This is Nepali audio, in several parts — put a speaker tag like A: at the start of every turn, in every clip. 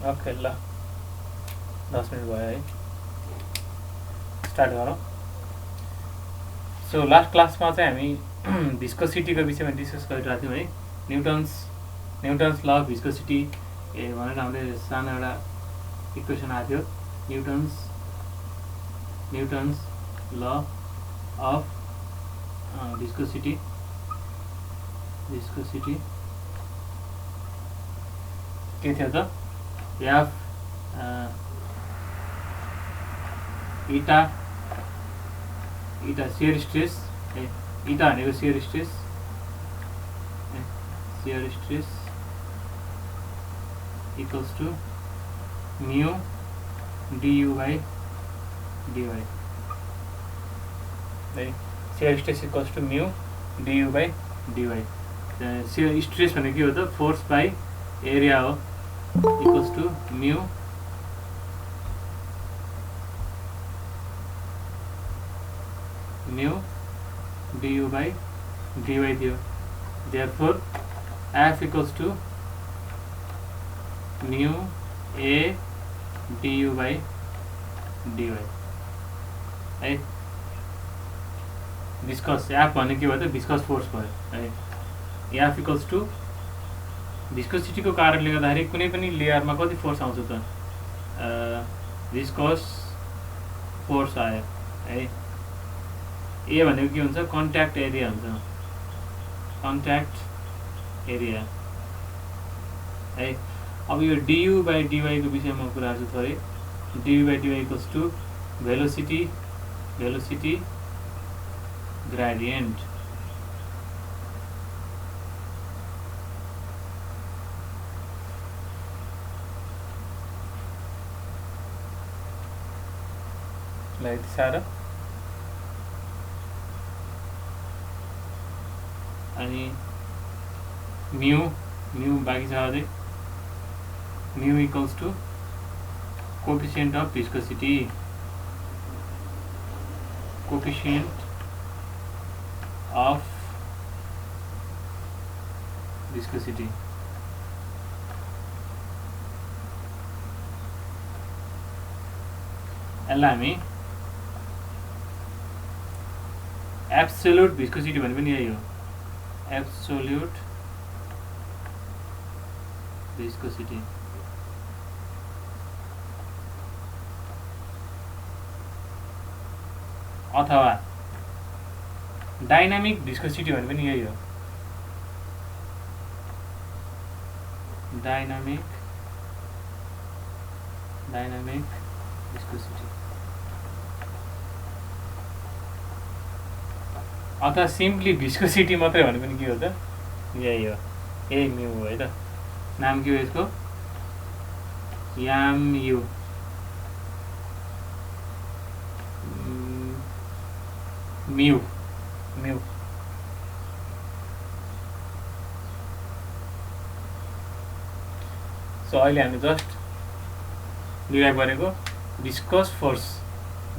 A: ओके ल 10 मिनट भयो है स्टार्ट गरौँ सो लास्ट क्लासमा चाहिँ हामी भिस्कोसिटीको विषयमा डिस्कस गरिरहेको थियौँ है न्युटन्स ल अफ भिस्कोसिटी भनेर हामीले सानो एउटा इक्वेसन आएको थियो न्युटन्स ल अफ भिस्कोसिटी के थियो त एफ इटा शियर स्ट्रेस इटा भनेको shear stress equals to mu du by dy है shear stress equals to mu du by dy shear stress भनेको के हो त फोर्स बाई एरिया हो equals to mu du by dy थियो therefore F equals to mu a du by dy है विस्कस F भनेको के भयो त विस्कस फोर्स भयो है F equals to भिस्कोसिटीको कारणले गर्दाखेरि कुनै पनि लेयरमा कति फोर्स आउँछ त विस्कस फोर्स आयो है ए भनेको के हुन्छ कन्ट्याक्ट एरिया हुन्छ कन्ट्याक्ट एरिया है अब यो du by dy को विषयमा कुरा गर्छु थोरै du by dy equals to velocity gradient ल यति साह्रो अनि म्यू बाँकी छ अझै mu equals to coefficient of viscosity यसलाई हामी एब्सोल्युट भिस्कोसिटी भने पनि यही हो एब्सोल्युट भिस्कोसिटी अथवा डाइनामिक भिस्कोसिटी भने पनि यही हो डाइनामिक भिस्कोसिटी अथवा सिम्पली भिस्कोसिटी मात्रै भने पनि के हो त यही हो यही म्यू हो है त नाम के हो यसको म्यू सो अहिले हामी जस्ट डिराइभ गरेको विस्कस फोर्स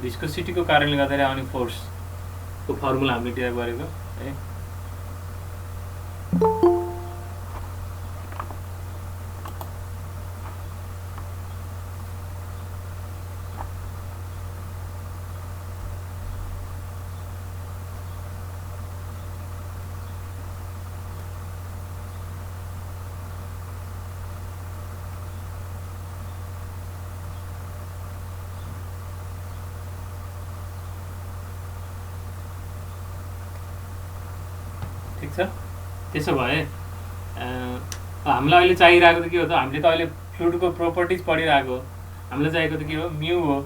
A: भिस्कोसिटीको कारणले गर्दाखेरि आउने फोर्सको फर्मुला हामीले डिराइभ गरेको है ठिक छ त्यसो भए हामीलाई अहिले चाहिरहेको त के हो त हामीले त अहिले फ्लुइडको प्रोपर्टिज पढिरहेको हामीलाई चाहिएको त के हो म्यू हो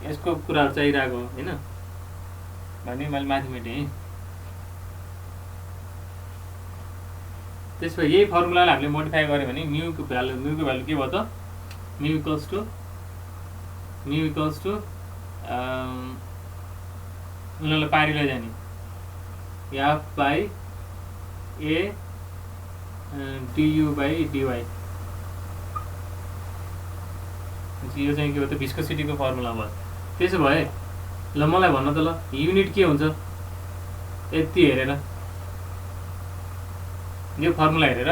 A: यसको कुराहरू चाहिरहेको होइन भने मैले माथि मेटेँ त्यसो भए यही फर्मुलालाई हामीले मोडिफाई गऱ्यो भने म्यूको भ्यालु के भयो त म्यू इक्वल्स टु उनीहरूलाई पारीलाई जाने F by A du by dy यो चाहिँ के हो त भिस्कोसिटीको फर्मुला भयो त्यसो भए ल मलाई भन्न त ल युनिट के हुन्छ यति हेरेर यो फर्मुला हेरेर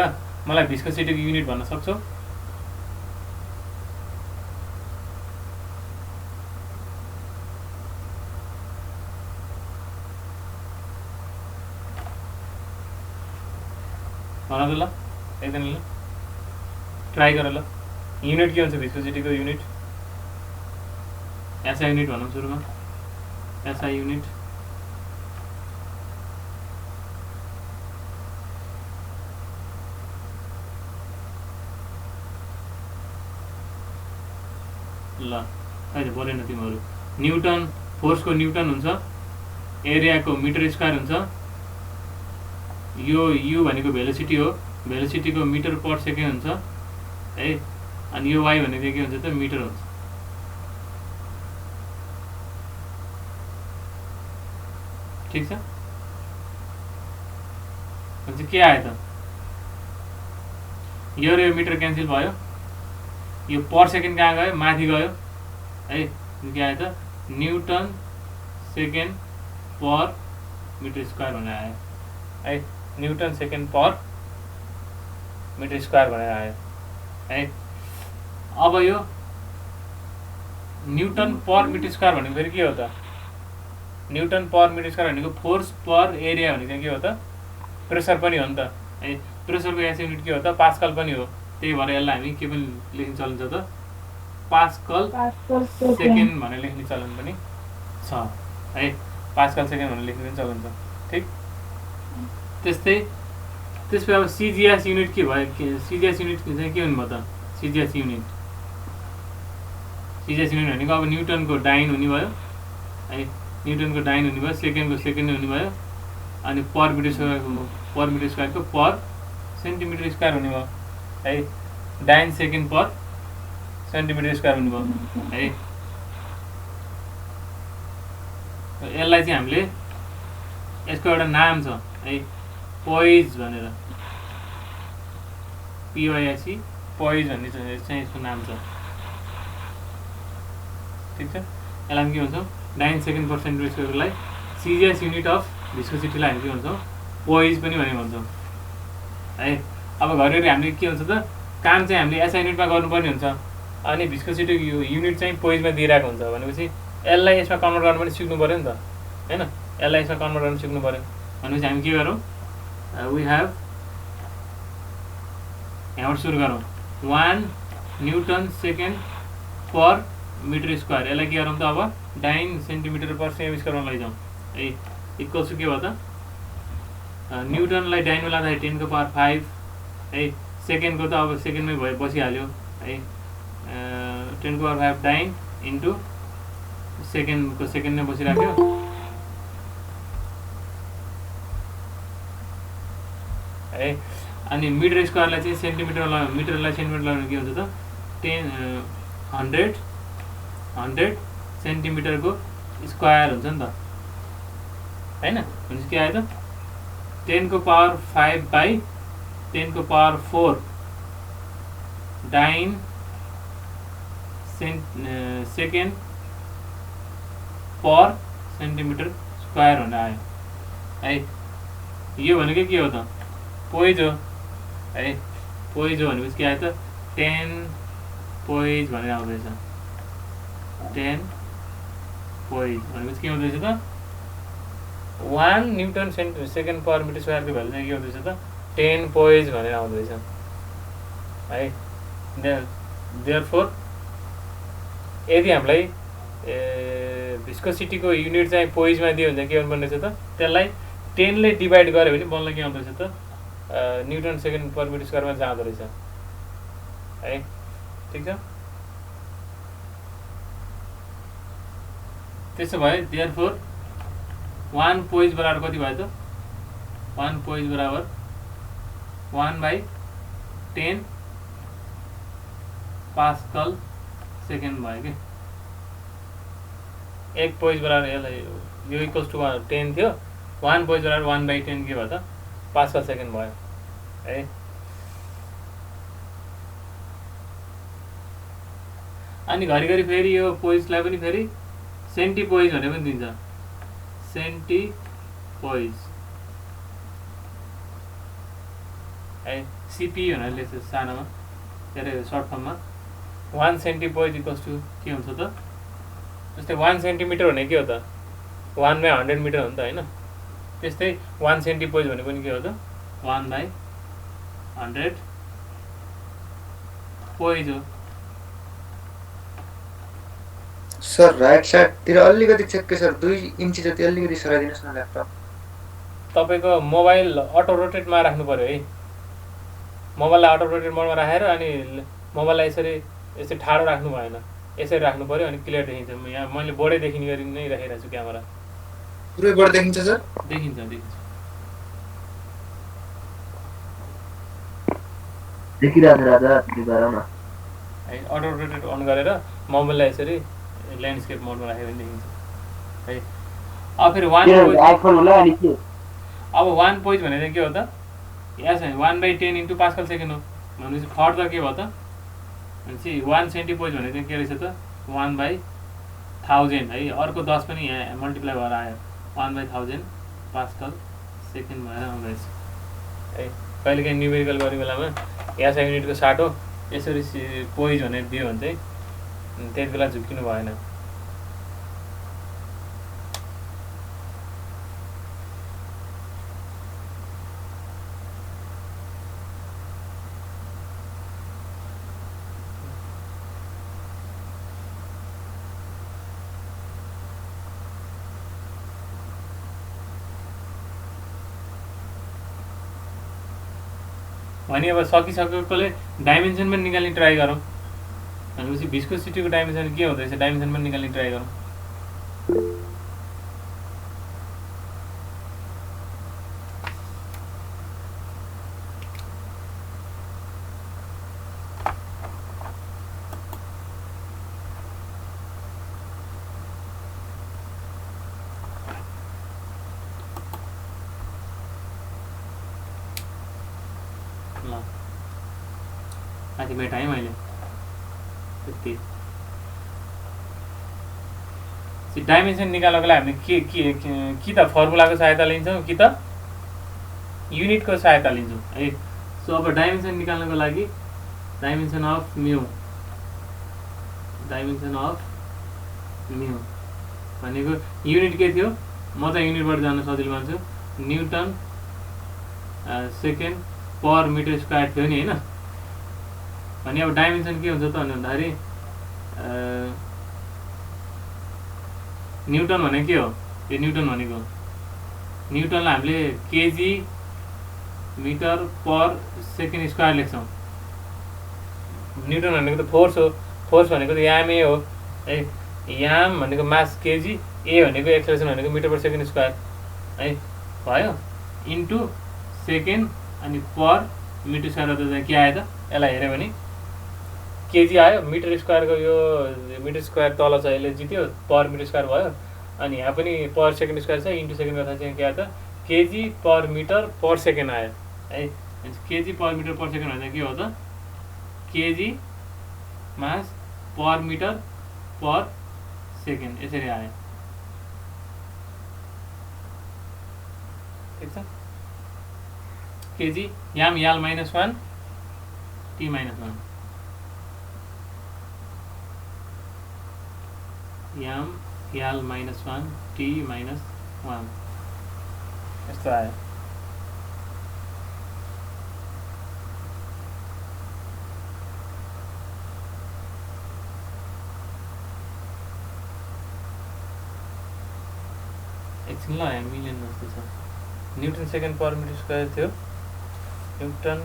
A: मलाई भिस्कोसिटीको युनिट भन्न सक्छौ भन त ल एकदिन ल ट्राई गर ल युनिट के हुन्छ भिस्कोसिटीको युनिट एसआई युनिट भनौँ सुरुमा एसआई युनिट ल अहिले बोलेन तिमीहरू न्युटन फोर्सको न्युटन हुन्छ एरियाको मिटर स्क्वायर हुन्छ यो यु भनेको भेलोसिटी हो भेलोसिटीको मिटर पर सेकेन्ड हुन्छ है अनि यो वाइ भनेको के हुन्छ त मिटर हुन्छ ठिक छ अनि के आयो त यो र यो मिटर क्यान्सल भयो यो पर सेकेन्ड कहाँ गयो माथि गयो है के आयो त newton second per metre square भनेर आयो है newton second per metre square भनेर आयो है अब यो न्युटन पर मिटर स्क्वायर भनेको फेरि के हो त न्युटन पर मिटर स्क्वायर भनेको फोर्स पर एरिया भनेको के हो त प्रेसर पनि हो नि त है प्रेसरको एसआई युनिट के हो त पास्कल पनि हो त्यही भएर यसलाई हामी के पनि लेख्न चलिन्छ त पास्कल सेकेन्ड भनेर लेख्ने चलन पनि छ है पास्कल सेकेन्ड भनेर लेख्ने पनि चलन छ ठिक त्यस्तै त्यसपछि अब सिजिएस युनिट के भयो सिजिएस युनिट चाहिँ के हुनुभयो त सिजिएस युनिट भनेको अब न्युटनको डाइन हुने भयो है न्युटनको डाइन हुने भयो सेकेन्डको सेकेन्ड हुने भयो अनि पर मिटर स्क्वायरको पर सेन्टिमिटर स्क्वायर हुने भयो है डाइन सेकेन्ड पर सेन्टिमिटर स्क्वायर हुने भयो है यसलाई चाहिँ हामीले यसको एउटा नाम छ है पोइज भनेर पिओएसई पोइज भन्ने चाहिँ यसको नाम छ ठिक छ यसलाई हामी के भन्छौँ डाइन सेकेन्ड पर सेन्टिमिटर स्क्वायरलाई सिजिएस युनिट अफ भिस्कोसिटीलाई हामी के भन्छौँ पोइज पनि भनेर भन्छौँ है अब घरिघरि हामीले के हुन्छ त काम चाहिँ हामीले एसआई युनिटमा गर्नुपर्ने हुन्छ अनि भिस्कोसिटीको युनिट चाहिँ पोइजमा दिइरहेको हुन्छ भनेपछि यसलाई यसमा कन्भर्ट गर्नु पनि सिक्नु पऱ्यो नि त होइन यसलाई यसमा कन्भर्ट गर्नु सिक्नु पऱ्यो भनेपछि हामी के गरौँ वी हेभ यहाँबाट सुरु गरौँ 1 newton second per metre square यसलाई के गरौँ त अब डाइन सेन्टिमिटर पर सेकेन्ड स्क्वायरमा लैजाउँ है इक्वल्स टु के भयो त न्युटनलाई डाइनमा लाँदाखेरि 10 को पावर 5 है सेकेन्डको त अब सेकेन्डमै भयो बसिहाल्यो है 10 को पावर 5 डाइन इन्टु सेकेन्डको सेकेन्डमै बसिराख्यो है अनि मिटर स्क्वायरलाई चाहिँ मिटरलाई सेन्टिमिटर लगाउनु के हुन्छ त 100 सेन्टिमिटरको स्क्वायर हुन्छ नि त होइन भनेपछि के आयो त 10 को पावर 5 बाई 10 को पावर 4 डाइन सेकेन्ड पर सेन्टिमिटर स्क्वायर भनेर आयो है यो भनेको के हो त पोइज हो है पोइज हो भनेपछि के आयो त 10 पोइज भनेर आउँदैछ 10 पोइज भनेपछि के हुँदैछ त 1 न्युटन सेकेन्ड पर मिटर स्क्वायरको भ्यालु चाहिँ के हुँदैछ त 10 पोइज भनेर आउँदैछ है देयरफोर यदि हामीलाई भिस्कोसिटीको युनिट चाहिँ पोइजमा दियो भने के गर्नुपर्ने रहेछ त त्यसलाई 10 ले डिभाइड गर्यो भने बल्ल के आउँदो रहेछ त न्युटन सेकेन्ड पर मिटर स्क्वायरमा जाँदो रहेछ है ठिक छ त्यसो भए देयरफोर 1 पोइज बराबर कति भयो त 1 पोइज बराबर 1/10 पास्कल सेकेन्ड भयो कि 1 पोइज बराबर यसलाई यो इक्वल्स टु 10 थियो 1 पोइज बराबर 1/10 के भयो त पास्कल सेकेन्ड भयो है अनि घरिघरि फेरि यो पोइजलाई पनि फेरि सेन्टी पोइज भनेर पनि दिन्छ सेन्टी पोइज है सिपी भनेर लेख्छ सानोमा के अरे सर्ट फर्ममा 1 सेन्टी पोइज इक्वल्स टु के हुन्छ त जस्तै 1 सेन्टिमिटर भने के हो त 1/100 मिटर हो नि त होइन त्यस्तै 1 सेन्टी पोइज भने पनि के हो त 1/100 100 पोइज हो।
B: सर राइट साइडतिर अलिकति चेक सर 2 इन्ची जति अलिकति सराइदिनुहोस् न ल्यापटप।
A: तपाईँको मोबाइल अटो रोटेटमा राख्नु पर्यो है। मोबाइललाई अटो रोटेट मोडमा राखेर अनि मोबाइललाई यसरी ठाडो राख्नु भएन, यसरी राख्नु पर्यो अनि क्लियर देखिन्छ। यहाँ मैले बोर्डै देखिने गरी नै राखिरहेको छु क्यामेरा।
B: पुरै बोर्ड देखिन्छ सर?
A: देखिन्छ देखिन्छ।
B: देखिरहेको छ राजा, गरौँ न
A: है। अटो रोटेट अन गरेर मोबाइललाई यसरी ल्यान्डस्केप मोडमा राखेर पनि देखिन्छ है। अब फेरि 1 अब 1 पोइज भने चाहिँ के हो त? यस 1/10 इन्टु पास्कल सेकेन्ड हो भनेपछि फर्दर के भयो त भनेपछि 1 सेन्टिपोइज भने चाहिँ के रहेछ त 1/1000 है। अर्को 10 पनि यहाँ मल्टिप्लाई भएर आयो 1/1000 पास्कल सेकेन्ड भएर आउँदैछ है। कहिलेकाहीँ न्युमेरिकल गर्ने बेलामा एसआई युनिटको साटो यसरी पोइज भनेर दियो भने चाहिँ त्यति बेला झुक्किनु भएन। भने अब सकिसकेकोले डाइमेन्सन पनि निकाल्ने ट्राई गरौँ भनेपछि भिस्कोसिटीको डाइमेन्सन के हुँदैछ डाइमेन्सन पनि निकाल्ने ट्राई गरौँ। माथि मेटाएँ मैले त्यति। डाइमेन्सन निकाल्नको लागि हामीले कि त फर्मुलाको सहायता लिन्छौँ कि त युनिटको सहायता लिन्छौँ है। सो अब डाइमेन्सन निकाल्नको लागि डाइमेन्सन अफ म्यू भनेको युनिट के थियो? म त युनिटबाट जान सजिलो मान्छु। Newton second per metre square थियो नि होइन। भने अब डाइमेन्सन के हुन्छ त भन्दाखेरि न्युटन भने के हो? यो न्युटन भनेको न्युटनलाई हामीले KG metre per second square लेख्छौँ। न्युटन भनेको त फोर्स हो, फोर्स भनेको त याम ए हो है। याम भनेको मास केजी, ए भनेको एक्सेलरेसन भनेको मिटर पर सेकेन्ड स्क्वायर है भयो इन्टु सेकेन्ड अनि पर मिटर स्क्वायर चाहिँ के आयो त? यसलाई हेऱ्यो भने केजी आयो। मिटर स्क्वायरको यो मिटर स्क्वायर तल छ यसले जित्यो, पर मिटर स्क्वायर भयो। अनि यहाँ पनि पर सेकेन्ड स्क्वायर छ, इन्टु सेकेन्ड गर्दा चाहिँ के आयो त? KG per metre per second आयो है। KG per metre per second भन्दा के हो त? KG mass per metre per second यसरी आयो। ठिक छ। केजी याम याल -1 टी -1 याम याल -1 टी -1 यस्तो आयो। एकछिन ल यहाँ मिलियन जस्तो छ। Newton second per metre square थियो। Newton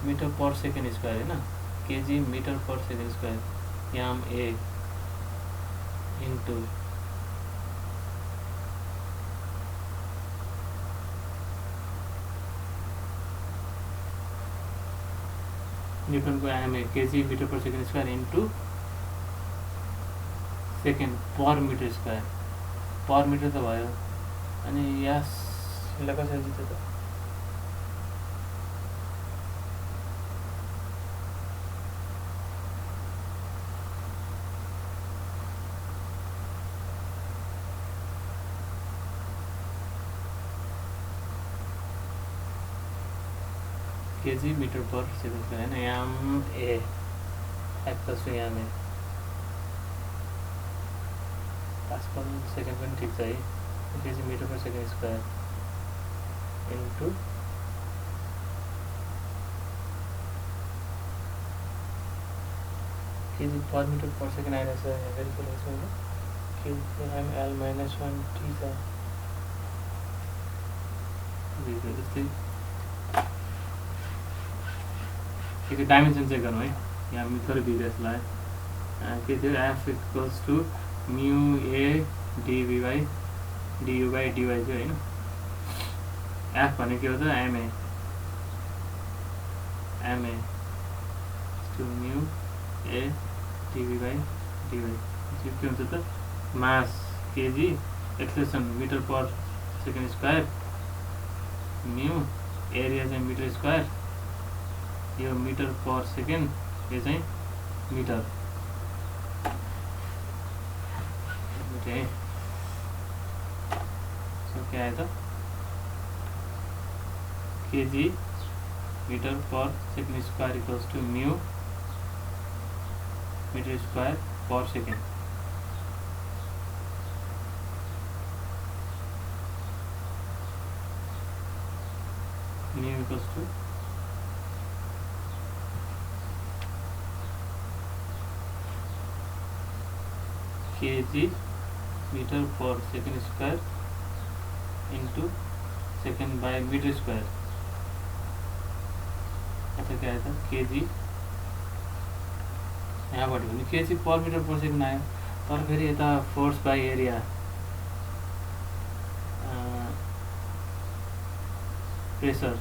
A: metre per second square होइन, KG metre per second square याम ए इन्टु न्युटनको याम ए KG metre per second square into second per metre square. Per metre त भयो अनि यसलाई कसरी जित्यो त? KG metre per second square होइन, याम ए एक्स याम ए पास्कल सेकेन्ड पनि ठिक छ है। KG metre per second square into KG per metre per second आइरहेछ भेरिफाई गर्छु मैले KML minus 1 T छ जस्तै यो डाइमेन्सन चेक गरौँ है यहाँ थोरै बिग्रेछ ल के थियो F इक्वल्स टु म्यु A dV by du by dy थियो हैन F भने के हो त ma to म्यु A dV by dy के हुन्छ त mass KG acceleration metre per second square mu area चाहिँ मिटर स्क्वायर यो मिटर पर सेकेन्ड यो चाहिँ मिटर ओके सो के आयो त KG metre per second square equals to mu metre square per second mu equals to kg meter per second square into second by meter square ऐसा क्या आया था kg यहाँबाट पनि kg per meter per second आयो तर फेरि यता force by area pressure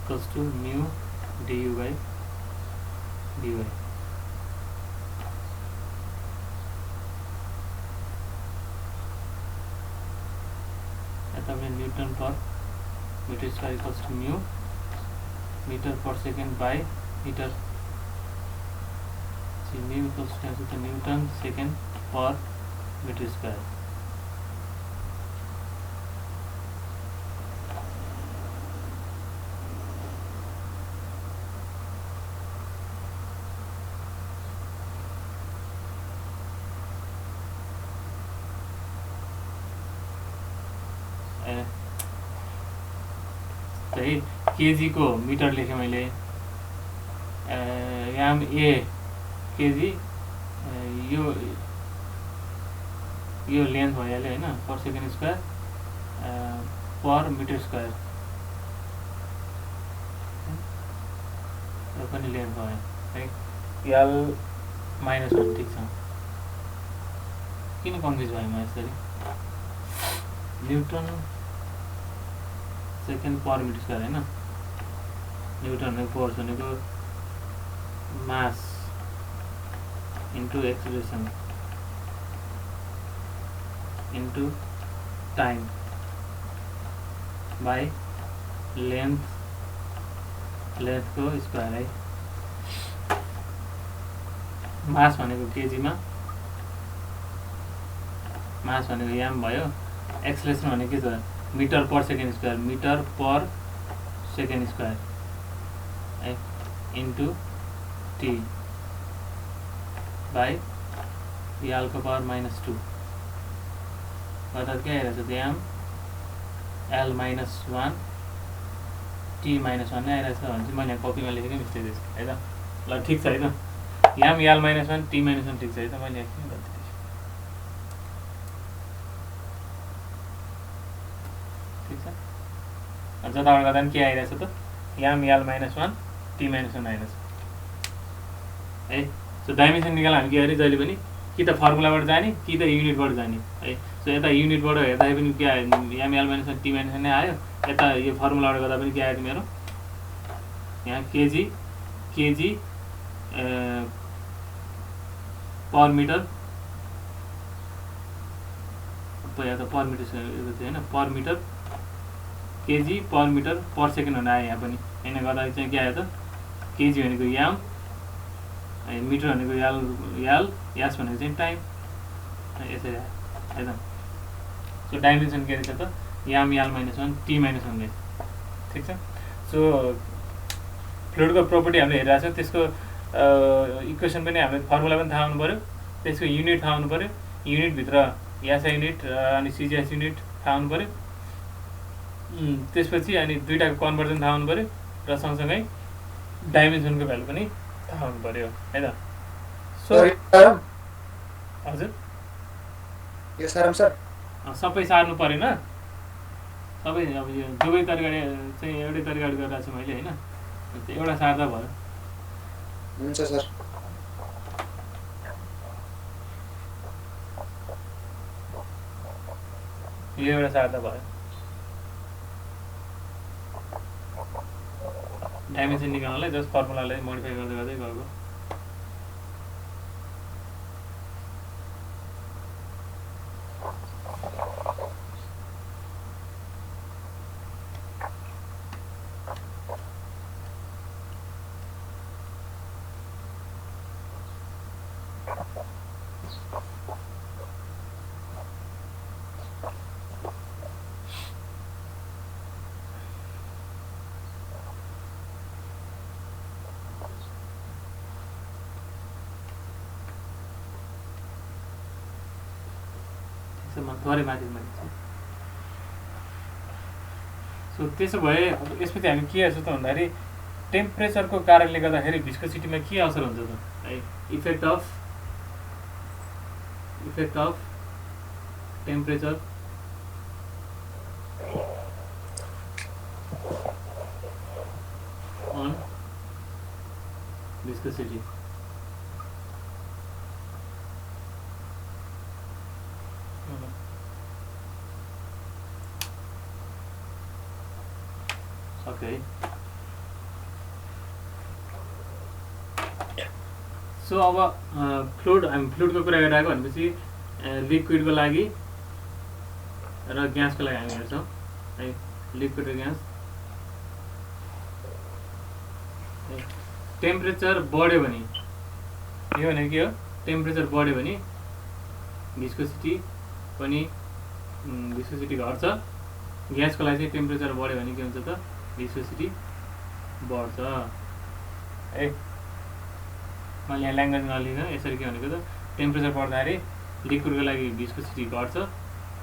A: equals to mu du by dy आता में newton per metre square equals to mu meter per second by meter so mu equals to Newton second per meter square है केजी को मिटर लेखेँ मैले यहाँ ए केजी यो लेन्थ भइहाल्यो हैन per second square per metre square यो पनि लेन्थ भयो है एल माइनस 1 ठीक छ किन कन्फ्युज भयो म यसरी newton second per metre square हैन न्यूटन भनेको फोर्स भनेको mass into acceleration into time by लेन्थको स्क्वायर है मास भनेको केजीमा मास भनेको याम भयो एक्सेलरेसन भनेको के छ मीटर पर सेकेन्ड स्क्वायर है इन्टु टी बाई याल को पावर -2 गर्दा के आइरहेछ याम एल -1 टी -1 नै आइरहेछ भने चाहिँ मैले कपीमा लेखेकै मिस्टेक रहेछ है त ल ठिक छ है त याम एल -1 टी -1 ठिक छ है त मैले एकछिन गल्ती जताबाट गर्दा पनि के आइरहेछ त याम एल -1 टी -1 आइरहेछ है सो डाइमेन्सन निकाल्न हामी के गरे जहिले पनि कि त फर्मुलाबाट जाने कि त युनिटबाट जाने है सो यता युनिटबाट हेर्दाखेरि पनि के आयो याम एल -1 टी -1 नै आयो यता यो फर्मुलाबाट गर्दा पनि के आयो मेरो यहाँ केजी पर मिटर या त पर मिटर हैन per metre KG per metre per second हुन आयो यहाँ पनि हैन गर्दा चाहिँ के आयो त केजी भनेको याम मिटर भनेको याल यास भनेको चाहिँ टाइम यसरी आयो है त सो डाइमेन्सन के रहेछ त याम याल -1 टी -1 ले ठीक छ सो फ्लुइडको प्रपर्टी हामीले हेरिरहेको छ त्यसको इक्वेसन पनि हामीले फर्मुला पनि थाहा हुनु पर्यो त्यसको युनिट थाहा हुनु पर्यो युनिट भित्र एसआई युनिट अनि सिजिएस युनिट थाहा हुनु पर्यो त्यसपछि अनि दुईटाको कन्भर्जन थाहा हुनु पऱ्यो र सँगसँगै डाइमेन्सनको भ्यालु पनि थाहा हुनु पऱ्यो है त। सो
B: सर सारम
A: हजुर
B: यो सारम सर
A: सबै सार्नु परेन, सबै अब यो दुवै तरिकाले चाहिँ एउटै तरिकाले गरिरहेको छु मैले होइन, एउटा सार्दा भयो।
B: हुन्छ सर।
A: यो एउटा सार्दा भयो। डाइमेन्सन निकाल्नलाई जस्ट फर्मुलालाई मोडिफाई गर्दै गर्दै गएको। थोरै माथि माथि। सो त्यसो भए अब यसपछि हामी के हेर्छौँ त भन्दाखेरि टेम्परेचरको कारणले गर्दाखेरि भिस्कोसिटीमा के असर हुन्छ त है, effect of temperature on viscosity. Okay so अब फ्लुइड, हामी फ्लुइडको कुरा गरिरहेको भनेपछि लिक्विडको लागि र ग्यासको लागि हामी हेर्छौँ है। लिक्विड र ग्यास टेम्परेचर बढ्यो भने यो भनेको के हो, टेम्परेचर बढ्यो भने भिस्कोसिटी पनि भिस्कोसिटी घट्छ। ग्यासको लागि चाहिँ टेम्परेचर बढ्यो भने के हुन्छ त भिस्कोसिटी बढ्छ है। मैले यहाँ ल्याङ्ग्वेज नलिन, यसरी के भनेको त टेम्परेचर बढ्दाखेरि लिक्विडको लागि भिस्कोसिटी घट्छ,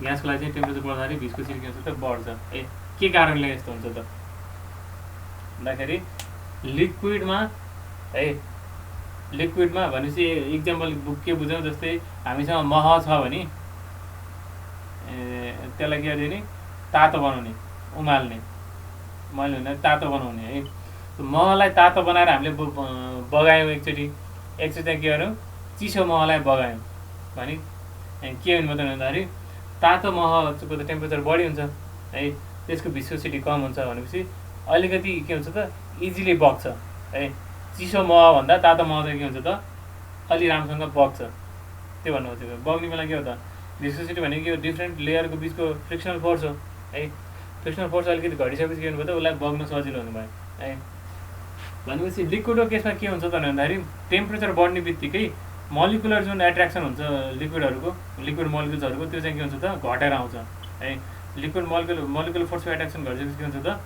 A: ग्यासको लागि चाहिँ टेम्परेचर बढ्दाखेरि भिस्कोसिटी के हुन्छ त बढ्छ है। के कारणले यस्तो हुन्छ त भन्दाखेरि लिक्विडमा है, लिक्विडमा भनेपछि इक्जाम्पल के बुझौँ, जस्तै हामीसँग मह छ भने त्यसलाई के गर्ने, तातो बनाउने, उमाल्ने, मैले भने तातो बनाउने है। महलाई तातो बनाएर हामीले बगायौँ एकचोटि चाहिँ के गऱ्यौँ, चिसो महलाई बगायौँ भने के हुनु पर्दैन भन्दाखेरि तातो महको त टेम्परेचर बढी हुन्छ है, त्यसको भिस्कोसिटी कम हुन्छ भनेपछि अलिकति के हुन्छ त इजिली बग्छ है। चिसो महभन्दा तातो मह चाहिँ के हुन्छ त अलि राम्रोसँग बग्छ, त्यो भन्नु खोजेको। बग्ने बेला के हो त भिस्कोसिटी भनेको के हो, डिफ्रेन्ट लेयरको बिचको फ्रिक्सनल फोर्स हो है। फ्रिक्सनल फोर्स अलिकति घटिसकेपछि के हुनुभयो त उसलाई बग्न सजिलो हुनुभयो है। भनेपछि लिक्विडको केसमा के हुन्छ त भन्दाखेरि टेम्परेचर बढ्ने बित्तिकै मोलिकुलर जुन एट्र्याक्सन हुन्छ लिक्विड मोलिकुल्सहरूको त्यो चाहिँ के हुन्छ त घटेर आउँछ है। लिक्विड मोलिकुलर फोर्सको एट्र्याक्सन घटिसकेपछि के हुन्छ त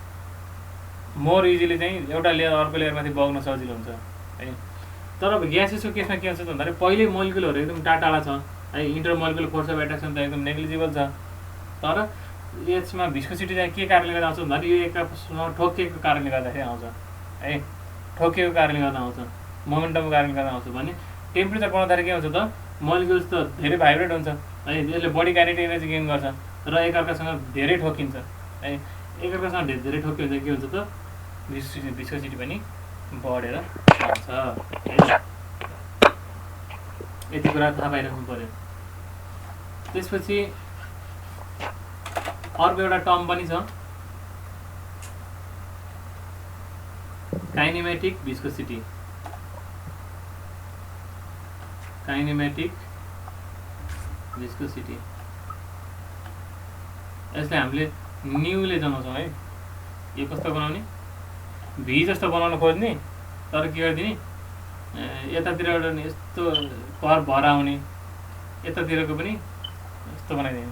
A: मोर इजिली चाहिँ एउटा लेयर अर्को लेयरमाथि बग्न सजिलो हुन्छ है। तर अब ग्यासेसको केसमा के हुन्छ त भन्दाखेरि पहिल्यै मोलिकुलहरू एकदम टाढा छ है, इन्टरमोलिकुलर फोर्स अफ एट्र्याक्सन त एकदम नेग्लिजिबल छ। तर यसमा भिस्कोसिटी चाहिँ के कारणले गर्दा आउँछ भन्दाखेरि यो एकअर्कासँग ठोकिएको कारणले गर्दाखेरि आउँछ है। ठोकिएको कारणले गर्दा आउँछ, मोमेन्टमको कारणले गर्दा आउँछ भने टेम्परेचर बढ्दाखेरि के हुन्छ त मोलिकुल्स त धेरै भाइब्रेट हुन्छ है, यसले बडी काइनेटिक एनर्जी गेन गर्छ र एकअर्कासँग धेरै ठोकिन्छ है। एकअर्कासँग धेरै ठोकियो भने के हुन्छ त भिस्कोसिटी पनि बढेर आउँछ है। यति कुरा थाहा पाइराख्नु पर्यो। त्यसपछि अर्को एउटा टर्म पनि छ काइनेमेटिक भिस्कोसिटी। काइनेमेटिक भिस्कोसिटी यसलाई हामीले न्यूले जनाउँछौँ है। यो कस्तो बनाउने, भी जस्तो बनाउन खोज्ने तर के गरिदिने यतातिर एउटा यस्तो कर भर आउने, यतातिरको पनि यस्तो बनाइदिने,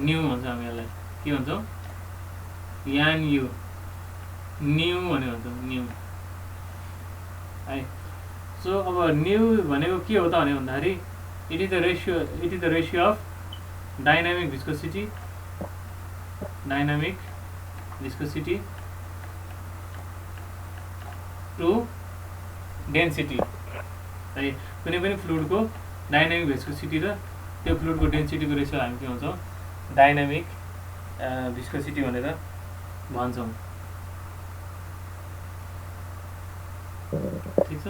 A: न्यू भन्छ हामी यसलाई। के भन्छौँ यान यु न्यू भने भन्छौँ न्यू है। सो अब न्यू भनेको के हो त भन्दाखेरि it is the ratio of dynamic viscosity dynamic viscosity to density है। कुनै पनि फ्लुइडको डाइनामिक भिस्कोसिटी र त्यो फ्लुइडको डेन्सिटीको रेसियो हामी के भन्छौँ डाइनामिक भिस्कोसिटी भनेर भन्छौँ। ठिक छ।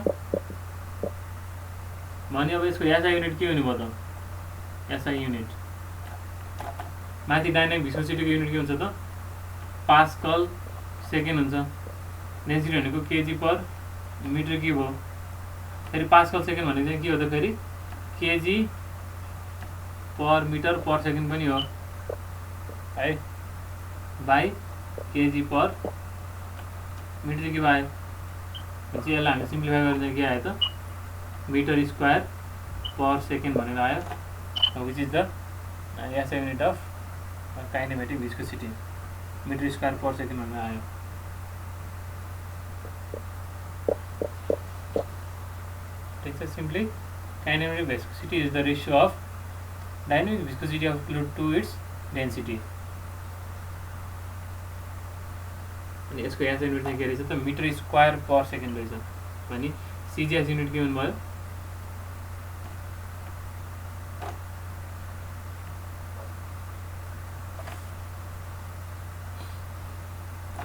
A: भने अब यसको एसआई युनिट के हुने भयो त एसआई युनिट माथि डाइनामिक भिस्कोसिटीको युनिट के हुन्छ त पास्कल सेकेन्ड हुन्छ। डेन्सिटी भनेको केजी पर मिटर क्युब हो। फेरि पास्कल सेकेन्ड भनेको चाहिँ के हो त फेरि KG per metre per second पनि हो है by KG per metre cube आयो। भनेपछि यसलाई हामी सिम्प्लिफाई गरेर चाहिँ के आयो त मिटर स्क्वायर पर सेकेन्ड भनेर आयो which is the SI unit of kinematic viscosity metre square per second भनेर आयो। ठीक छ। Simply kinematic viscosity is the ratio of dynamic viscosity of fluid to its density. अनि यसको एसआई युनिट चाहिँ के रहेछ त मिटर स्क्वायर पर सेकेन्ड रहेछ। भने सिजिएस युनिट के हुनुभयो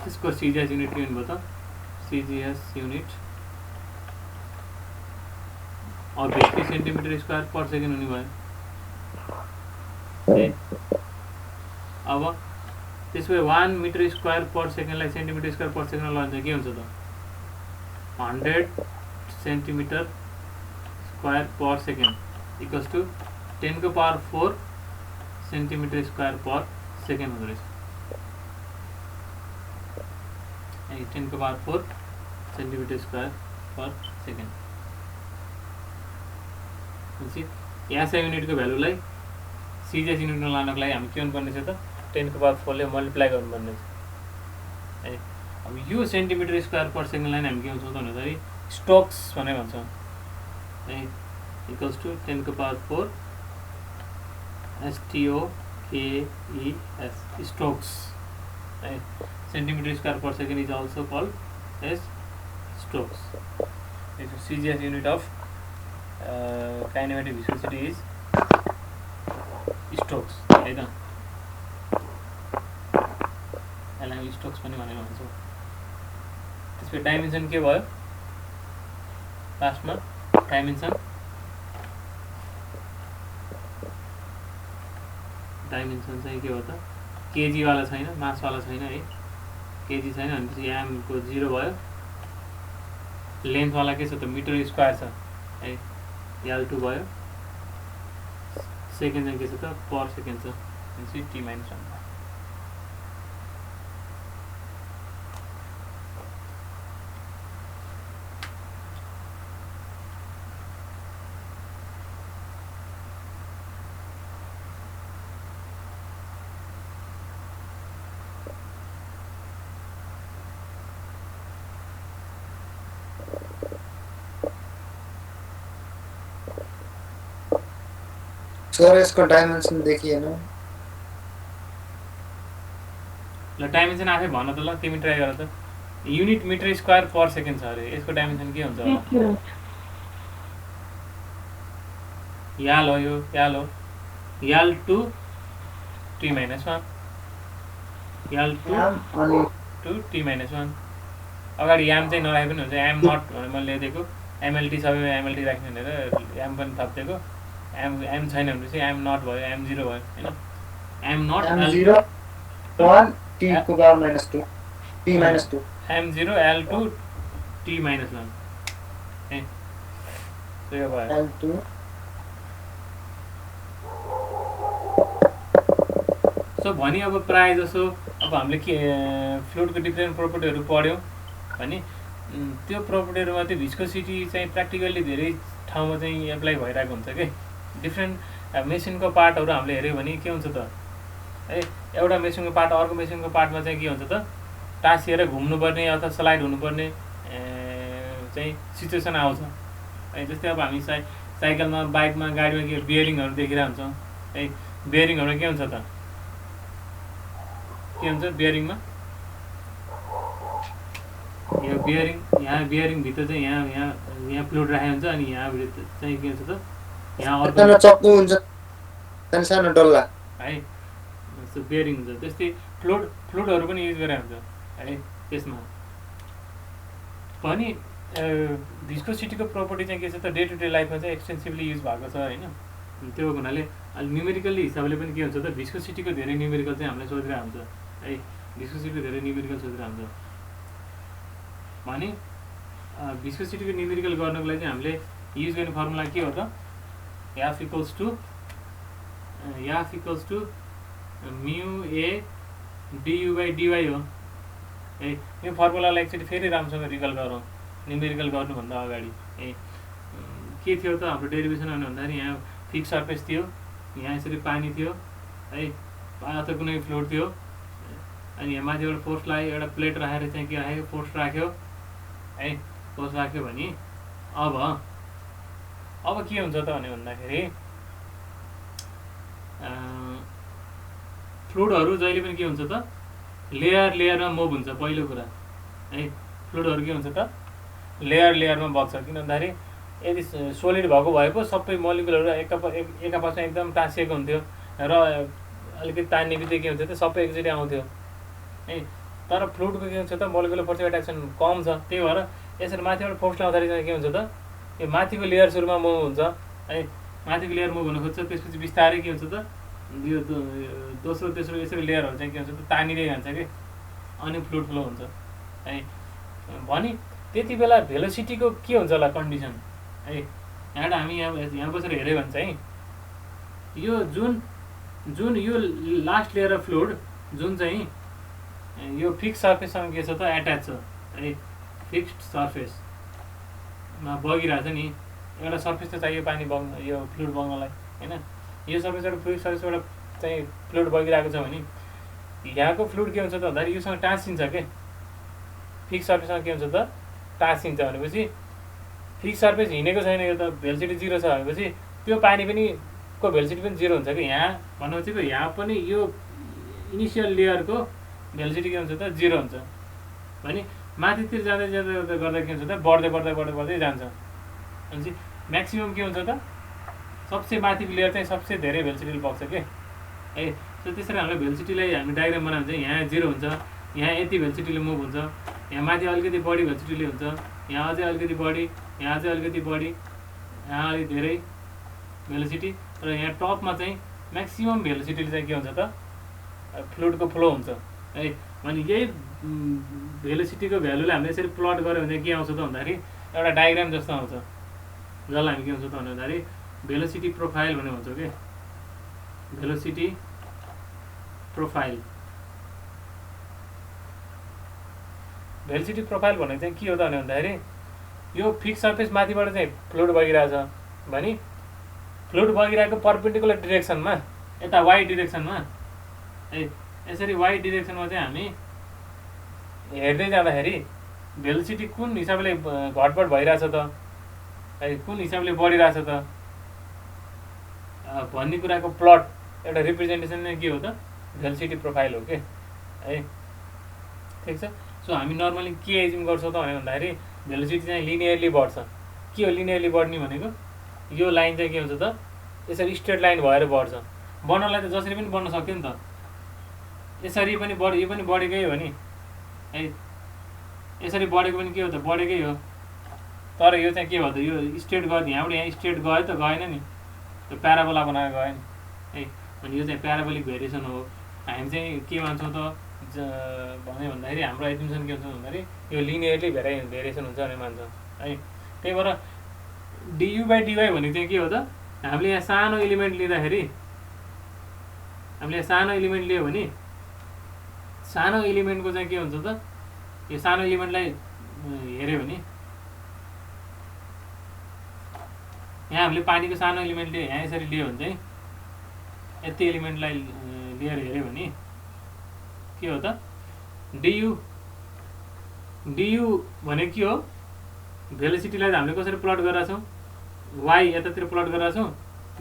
A: इसको सीजीएस यूनिट के हुनुभयो त CGS unit obviously centimetre square per second हुने भयो। अब त्यसपछि 1 मिटर स्क्वायर पर सेकेन्डलाई सेन्टिमिटर स्क्वायर पर सेकेन्डमा लगाउँदा के हुन्छ त 100 centimetre square per second equals to 10⁴ centimetre square per second हुँदो रहेछ। 10⁴ centimetre square per second. SI युनिटको भ्यालुलाई सिजिएस युनिटमा लानको लागि हामी के गर्नुपर्ने छ त 10⁴ ले मल्टिप्लाई गर्नुपर्ने छ है। अब यो सेन्टिमिटर स्क्वायर पर सेकेन्डलाई हामी के भन्छौँ त भन्दाखेरि स्टोक्स भनेर भन्छौँ है इक्वल्स टु 10⁴ STOKES स्टोक्स है। Centimetre square per second is also called as stokes. CGS unit of kinematic viscosity is stokes है त। यसलाई हामी स्टोक्स पनि भनेर भन्छौँ। त्यसपछि डाइमेन्सन के भयो लास्टमा डाइमेन्सन चाहिँ के हो त केजीवाला छैन मासवाला छैन है। केजी छैन भनेपछि एमको 0 भयो। लेन्थवाला के छ त मिटर स्क्वायर छ है L2 भयो। सेकेन्ड चाहिँ के छ त पर सेकेन्ड छ भनेपछि T - 1 भयो।
B: सर यसको डाइमेन्सन देखिएन।
A: ल डाइमेन्सन आफै भन त ल तिमी ट्राई गर त। Unit metre square per second छ अरे यसको डाइमेन्सन के हुन्छ होला याल हो यो याल हो L2 T - 1 L2 to T - 1 अगाडि याम चाहिँ नराखे पनि हुन्छ। एम नट भनेर मैले लेखिदिएको एमएलटी सबैमा एमएलटी राख्ने भनेर एम पनि थपिदिएको। एम छैन भनेपछि एम नट भयो एम 0 भयो हैन। एम नट
B: एम 0 1 T को power -2 T - 2
A: M 0 L2 T - 1 है। सो यो भयो
B: L2
A: सो भनी अब प्राय जसो अब हामीले के फ्लुइडको डिफ्रेन्ट प्रोपर्टीहरू पढ्यौँ भने त्यो प्रोपर्टीहरूमा त्यो भिस्कोसिटी चाहिँ प्र्याक्टिकल्ली धेरै ठाउँमा चाहिँ एप्लाई भइरहेको हुन्छ कि डिफ्रेन्ट मेसिनको पार्टहरू हामीले हेऱ्यौँ भने के हुन्छ त है एउटा मेसिनको पार्ट अर्को मेसिनको पार्टमा चाहिँ के हुन्छ त टाँसिएर घुम्नुपर्ने अथवा स्लाइड हुनुपर्ने चाहिँ सिचुएसन आउँछ है। जस्तै अब हामी साइकलमा बाइकमा गाडीमा के बियरिङहरू देखिरहेको हुन्छौँ है। बियरिङहरू के हुन्छ त के हुन्छ बियरिङमा यो बियरिङ यहाँ बियरिङभित्र चाहिँ यहाँ फ्लुइड राखेको हुन्छ अनि यहाँभित्र चाहिँ के हुन्छ त यहाँ अर्को
B: सानो चक्कु हुन्छ सानो सानो डल्ला
A: है जस्तो बियरिङ हुन्छ त्यस्तै फ्लुइडहरू पनि युज गरेको हुन्छ है त्यसमा पनि भिस्कोसिटीको प्रपर्टी चाहिँ के छ त डे टु डे लाइफमा चाहिँ एक्सटेन्सिभली युज भएको छ होइन त्यो हुनाले न्युमेरिकली हिसाबले पनि के हुन्छ त भिस्कोसिटीको धेरै न्युमेरिकल चाहिँ हामीलाई सोधिरहेको हुन्छ है भिस्कोसिटीको धेरै न्युमेरिकल सोधिरहेको हुन्छ भने भिस्कोसिटीको न्युमेरिकल गर्नको लागि चाहिँ हामीले युज गर्ने फर्मुला के हो त F equals to mu a du by dy हो है यो फर्मुलालाई एकचोटि फेरि राम्रोसँग रिकल गरौँ न्युमेरिकल गर्नुभन्दा अगाडि है के थियो त हाम्रो डेरिभेसन आउने भन्दाखेरि यहाँ फिक्स सर्फेस थियो यहाँ यसरी पानी थियो है अथवा कुनै फ्लुइड थियो अनि यहाँ माथि एउटा फोर्स लाग्यो एउटा प्लेट राखेर चाहिँ के राख्यो फोर्स राख्यो है फोर्स राख्यो भने अब के हुन्छ त भने भन्दाखेरि फ्लुइडहरू जहिले पनि के हुन्छ त लेयरमा मुभ हुन्छ पहिलो कुरा है फ्लुइडहरू के हुन्छ त लेयरमा बग्छ किन भन्दाखेरि यदि सोलिड भएको भए पो सबै मोलिकुलहरू एकापासमा एकदम टाँसिएको हुन्थ्यो र अलिकति तान्ने बित्तिकै के हुन्थ्यो त सबै एकचोटि आउँथ्यो है तर फ्लुइडको के हुन्छ त मोलिकुलर फोर्स एट्र्याक्सन कम छ त्यही भएर यसरी माथिबाट फोर्स लाउँदाखेरि चाहिँ के हुन्छ त यो माथिको लेयर सुरुमा मुभ हुन्छ है माथिको लेयर मुभ हुन खोज्छ त्यसपछि बिस्तारै के हुन्छ त यो दोस्रो तेस्रो यसरी लेयरहरू चाहिँ के हुन्छ त तानिँदै जान्छ कि अनि फ्लुइड फ्लो हुन्छ है भने त्यति बेला भेलोसिटीको के हुन्छ होला कन्डिसन है यहाँबाट हामी यहाँ बसेर हेऱ्यो भने चाहिँ यो जुन यो लास्ट लेयर अफ फ्लुइड जुन चाहिँ यो फिक्स सर्फेससँग के छ त एट्याच छ है फिक्स्ड सर्फेसमा बगिरहेछ नि एउटा सर्फेस त चाहियो पानी बग्न यो फ्लुइड बग्नलाई होइन यो सर्फेस एउटा फिक्स सर्फेसबाट चाहिँ फ्लुइड बगिरहेको छ भने यहाँको फ्लुइड के हुन्छ त भन्दाखेरि योसँग टाँसिन्छ के फिक्स सर्फेससँग के हुन्छ त टाँसिन्छ भनेपछि फिक्स सर्फेस हिँडेको छैन यो त भेलोसिटी 0 छ भनेपछि त्यो पानी पनि को भेलोसिटी पनि 0 हुन्छ कि यहाँ भन्नु खोजेको यहाँ पनि यो इनिसियल लेयरको भेलोसिटी के हुन्छ त 0 हुन्छ भने माथितिर जाँदै गर्दा के हुन्छ त बढ्दै जान्छ भनेपछि म्याक्सिमम के हुन्छ त सबसे माथिको लेयर चाहिँ सबसे धेरै भेलोसिटीले बग्छ के है सो त्यसरी हामीले भेलोसिटीलाई हामी डायग्राम बनायो भने चाहिँ यहाँ 0 हुन्छ यहाँ यति भेलोसिटीले मुभ हुन्छ यहाँ माथि अलिकति बढी भेलोसिटीले हुन्छ यहाँ अझै अलिकति बढी यहाँ अझै अलिकति बढी यहाँ अलिक धेरै भेलोसिटी र यहाँ टपमा चाहिँ म्याक्सिमम भेलोसिटीले चाहिँ के हुन्छ त फ्लुइडको फ्लो हुन्छ है भने यही भेलोसिटीको भ्यालुलाई हामीले यसरी प्लट गऱ्यो भने के आउँछ त भन्दाखेरि एउटा डायग्राम जस्तो आउँछ जसलाई हामी के भन्छ त भन्दाखेरि भेलोसिटी प्रोफाइल भनेर भन्छौँ के भेलोसिटी प्रोफाइल भेलोसिटी प्रोफाइल भनेको चाहिँ के हो त भन्दाखेरि यो फिक्स सर्फेस माथिबाट चाहिँ फ्लुइड बगिरहेछ भने फ्लुइड बगिरहेको पर्पेन्डिकुलर डिरेक्सनमा यता वाइ डिरेक्सनमा है यसरी वाइ डिरेक्सनमा चाहिँ हामी हेर्दै जाँदाखेरि भेलोसिटी कुन हिसाबले घटबड भइरहेछ त है कुन हिसाबले बढिरहेछ त भन्ने कुराको प्लट एउटा रिप्रेजेन्टेसन नै के हो त भेलोसिटी प्रोफाइल हो के है ठिक छ सो हामी नर्मली के एज्युम गर्छौँ त भन्दाखेरि भेलोसिटी चाहिँ लिनियरली बढ्छ के हो लिनियरली बढ्ने भनेको यो लाइन चाहिँ के हुन्छ त यसरी स्ट्रेट लाइन भएर बढ्छ बढ्नलाई त जसरी पनि बढ्न सक्यो नि त यसरी पनि यो पनि बढेकै हो नि है यसरी बढेको पनि के हो त बढेकै हो तर यो चाहिँ के भयो त यो स्ट्रेट गयो यहाँबाट यहाँ स्ट्रेट गयो त गएन नि त्यो प्याराबोला बनाएर गयो नि है अनि यो चाहिँ प्याराबोलिक भेरिएसन हो हामी चाहिँ के मान्छौँ त भन्यो भन्दाखेरि हाम्रो एजुमेसन के हुन्छ भन्दाखेरि यो लिनियरली भेरिएसन हुन्छ भनेर मान्छौँ है त्यही भएर डियु बाई डिवाई भनेको चाहिँ के हो त हामीले यहाँ सानो एलिमेन्ट लिँदाखेरि हामीले सानो एलिमेन्ट लियो भने सानो एलिमेन्टको चाहिँ के हुन्छ त यो सानो एलिमेन्टलाई हेऱ्यो भने यहाँ हामीले पानीको सानो एलिमेन्ट लियो यहाँ यसरी लियो भने चाहिँ यति एलिमेन्टलाई लिएर हेऱ्यो भने के हो त डियु भनेको के हो भेलोसिटीलाई हामीले कसरी प्लट गरेका छौँ वाइ यतातिर प्लट गरेका छौँ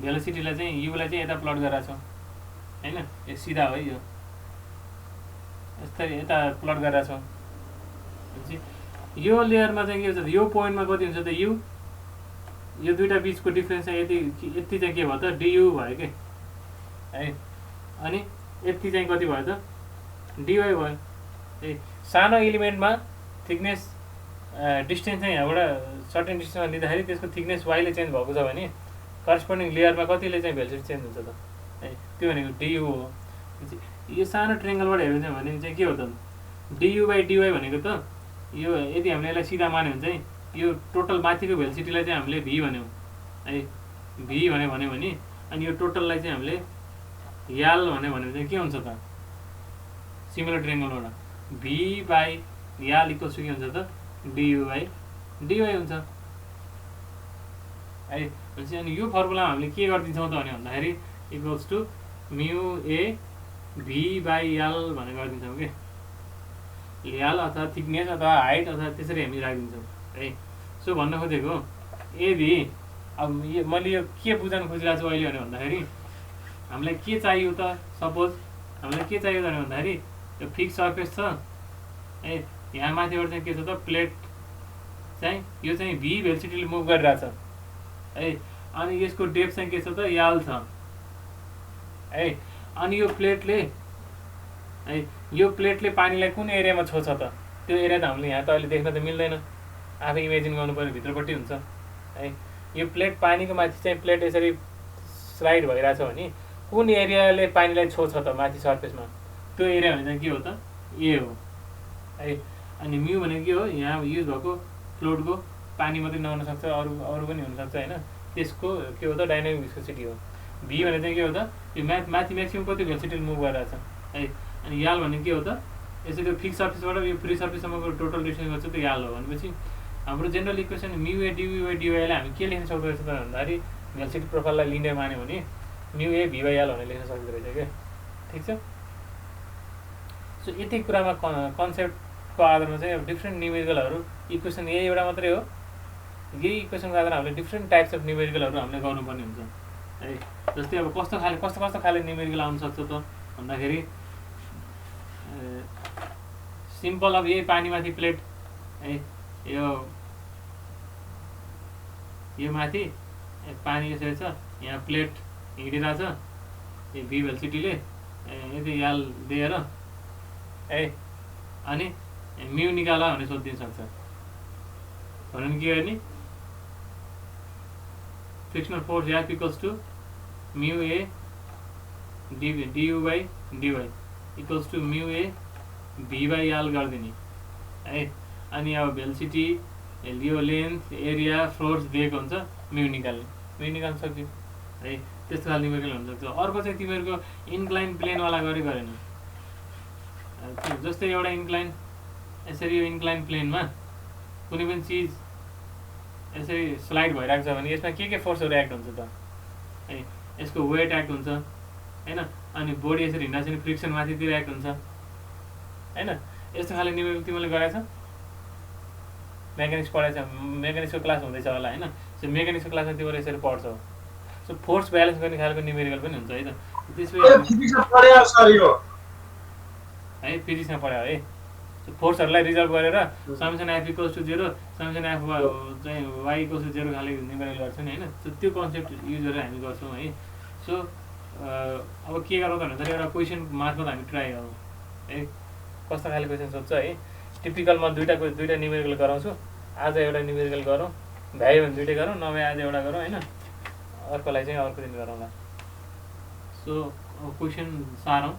A: भेलोसिटीलाई चाहिँ युलाई चाहिँ यता प्लट गरेका छौँ हैन यो सिधा हो यो यस्तै यता प्लट गरेर छौँ भनेपछि यो लेयरमा चाहिँ के हुन्छ, यो पोइन्टमा कति हुन्छ त यु, यो दुईवटा बिचको डिफ्रेन्स चाहिँ यति चाहिँ के भयो त डियु भयो कि है, अनि यति चाहिँ कति भयो त डिवाई भयो। ए सानो एलिमेन्टमा थिकनेस डिस्टेन्स चाहिँ यहाँबाट सर्टेन डिस्टेन्समा लिँदाखेरि त्यसको थिकनेस वाइले चेन्ज भएको छ भने करस्पोन्डिङ लेयरमा कतिले चाहिँ भेलोसिटी चेन्ज हुन्छ त है, त्यो भनेको डियु हो। यो सानो ट्रेङ्गलबाट हेऱ्यो भने चाहिँ के हो त डियु बाई डिवाई भनेको त यो यदि हामीले यसलाई सिधा मान्यो भने चाहिँ यो टोटल माथिको भेलोसिटीलाई चाहिँ हामीले भी भन्यौँ है, भी भन्यो भने अनि यो टोटललाई चाहिँ हामीले याल भन्यो भने चाहिँ के हुन्छ त सिमिलर ट्रेङ्गलबाट भी बाई याल इक्वल्स टु के हुन्छ त डियु बाई डिवाई हुन्छ है। भनेपछि अनि यो फर्मुलामा हामीले के गरिदिन्छौँ त भन्दाखेरि equals to mu A V by याल भनेर गरिदिन्छौँ कि याल अथवा थिकनेस अथवा हाइट अथवा त्यसरी हामी राखिदिन्छौँ है। सो भन्न खोजेको यदि अब मैले यो के बुझाउन खोजिरहेको छु अहिले भन्दाखेरि हामीलाई के चाहियो त, सपोज हामीलाई के चाहियो त भन्दाखेरि यो फिक्स सर्फेस छ है, यहाँ माथिबाट चाहिँ के छ त प्लेट चाहिँ यो चाहिँ भी भेलोसिटीले मुभ गरिरहेछ है, अनि यसको डेप्थ चाहिँ के छ त याल छ है, अनि यो प्लेटले है यो प्लेटले पानीलाई कुन एरियामा छोड्छ त त्यो एरिया त हामीले यहाँ त अहिले देख्न त मिल्दैन, आफै इमेजिन गर्नु पर्यो भित्रपट्टि हुन्छ है। यो प्लेट पानीको माथि चाहिँ प्लेट यसरी स्लाइड भइरहेछ भने कुन एरियाले पानीलाई छोड्छ त माथि सर्फेसमा, त्यो एरिया भने चाहिँ के हो त ए हो है। अनि म्यु भनेको के हो, यहाँ युज भएको फ्लुइडको पानी मात्रै नहुन सक्छ, अरू पनि हुनसक्छ होइन, त्यसको के हो त डाइनामिक भिस्कोसिटी हो। भी भने चाहिँ के हो त यो माथि म्याक्सिमम कति भेलोसिटीले मुभ गरिरहेछ है, अनि याल भनेको के हो त यसरी त्यो फिक्स सर्फेसबाट यो फ्री सर्फेससम्मको टोटल डिस्टेन्स गर्छ त्यो याल हो। भनेपछि हाम्रो जेनरल इक्वेसन म्यु ए डियु बाई डिवाईलाई हामी के लेख्न सक्दो रहेछ त भन्दाखेरि भेलोसिटी प्रोफाइललाई लिनियर मान्यो भने म्यु ए भी बाई याल भनेर लेख्न सक्दो रहेछ क्या, ठिक छ। सो यति कुरामा कन्सेप्टको आधारमा चाहिँ अब डिफ्रेन्ट न्युमेरिकलहरू इक्वेसन यही एउटा मात्रै हो, यही इक्वेसनको आधारमा हामीले डिफ्रेन्ट टाइप्स अफ न्युमेरिकलहरू हामीले गर्नुपर्ने हुन्छ है। जस्तै अब कस्तो खाले न्युमेरिकल आउन सक्छ त भन्दाखेरि सिम्पल अब यही पानीमाथि प्लेट है, यो माथि पानी यसरी छ, यहाँ प्लेट हिँडिरहेछ, यो भी भेलोसिटीले यदि याल दिएर है, अनि म्यु निकाल भने सोधिदिन सक्छ भने के गर्ने frictional force F equals to mu A du by dy equals to mu A V by याल गरिदिने है। अनि अब भेलोसिटी यो लेन्थ एरिया फोर्स दिएको हुन्छ, म्यु निकाल्न सक्यो है, त्यस्तो खाले न्युमेरिकल हुनसक्छ। अर्को चाहिँ तिमीहरूको इन्क्लाइन प्लेनवाला गरेन, जस्तै एउटा इन्क्लाइन यसरी यो इन्क्लाइन प्लेनमा कुनै पनि चिज यसरी स्लाइड भइरहेको छ भने यसमा के फोर्सहरू एक्ट हुन्छ त है, यसको वेट एक्ट हुन्छ होइन, अनि बडी यसरी हिँड्दा चाहिँ फ्रिक्सन माथितिर एक्ट हुन्छ होइन। यस्तो खाले न्युमेरिकल तिमीले गरेछ, मेकानिक्स पढाएछ, मेकानिक्सको क्लास हुँदैछ होला होइन, सो मेकानिक्सको क्लासमा तिमीले यसरी पढ्छौ। सो फोर्स ब्यालेन्स गर्ने खालको न्युमेरिकल पनि हुन्छ है त, त्यसपछि है फिजिक्समा पढायो है। फोर्सहरूलाई रिजल्भ गरेर summation F equals to 0 summation F चाहिँ वाइ इक्वल्स टु 0 खाले न्युमेरिकल गर्छौँ नि होइन। सो त्यो कन्सेप्ट युज गरेर हामी गर्छौँ है। सो अब के गरौँ त भन्दाखेरि एउटा क्वेसन मार्फत हामी ट्राई गरौँ है, कस्तो खाले क्वेसन सोध्छ है। टिपिकलमा दुईवटा न्युमेरिकल गराउँछु, आज एउटा न्युमेरिकल गरौँ, भ्यायो भने दुइटै गरौँ, नभए आज एउटा गरौँ होइन, अर्कोलाई चाहिँ अर्को दिन गरौँला। सो क्वेसन सारौँ।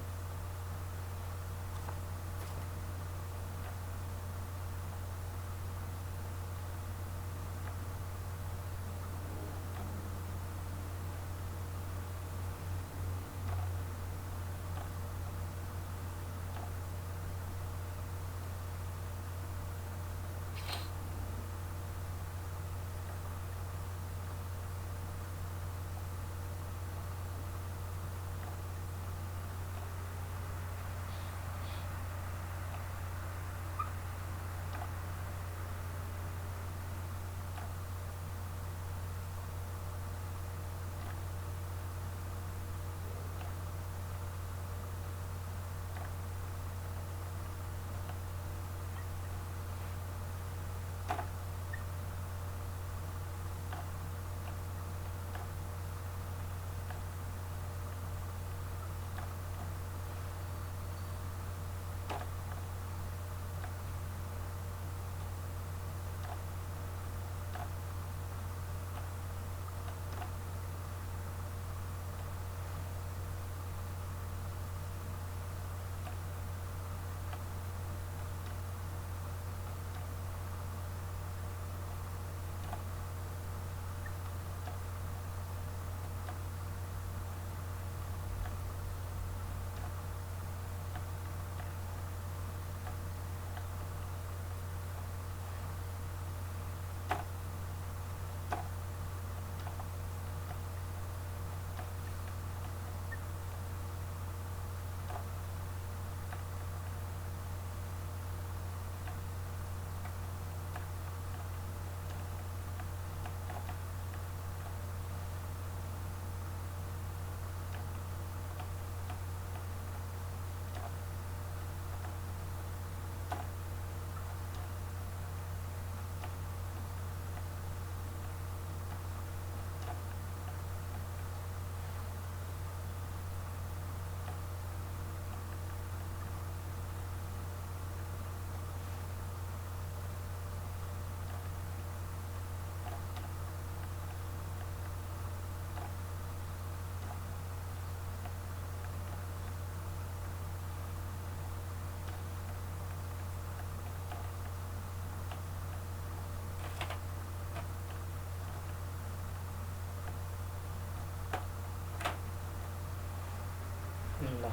A: ल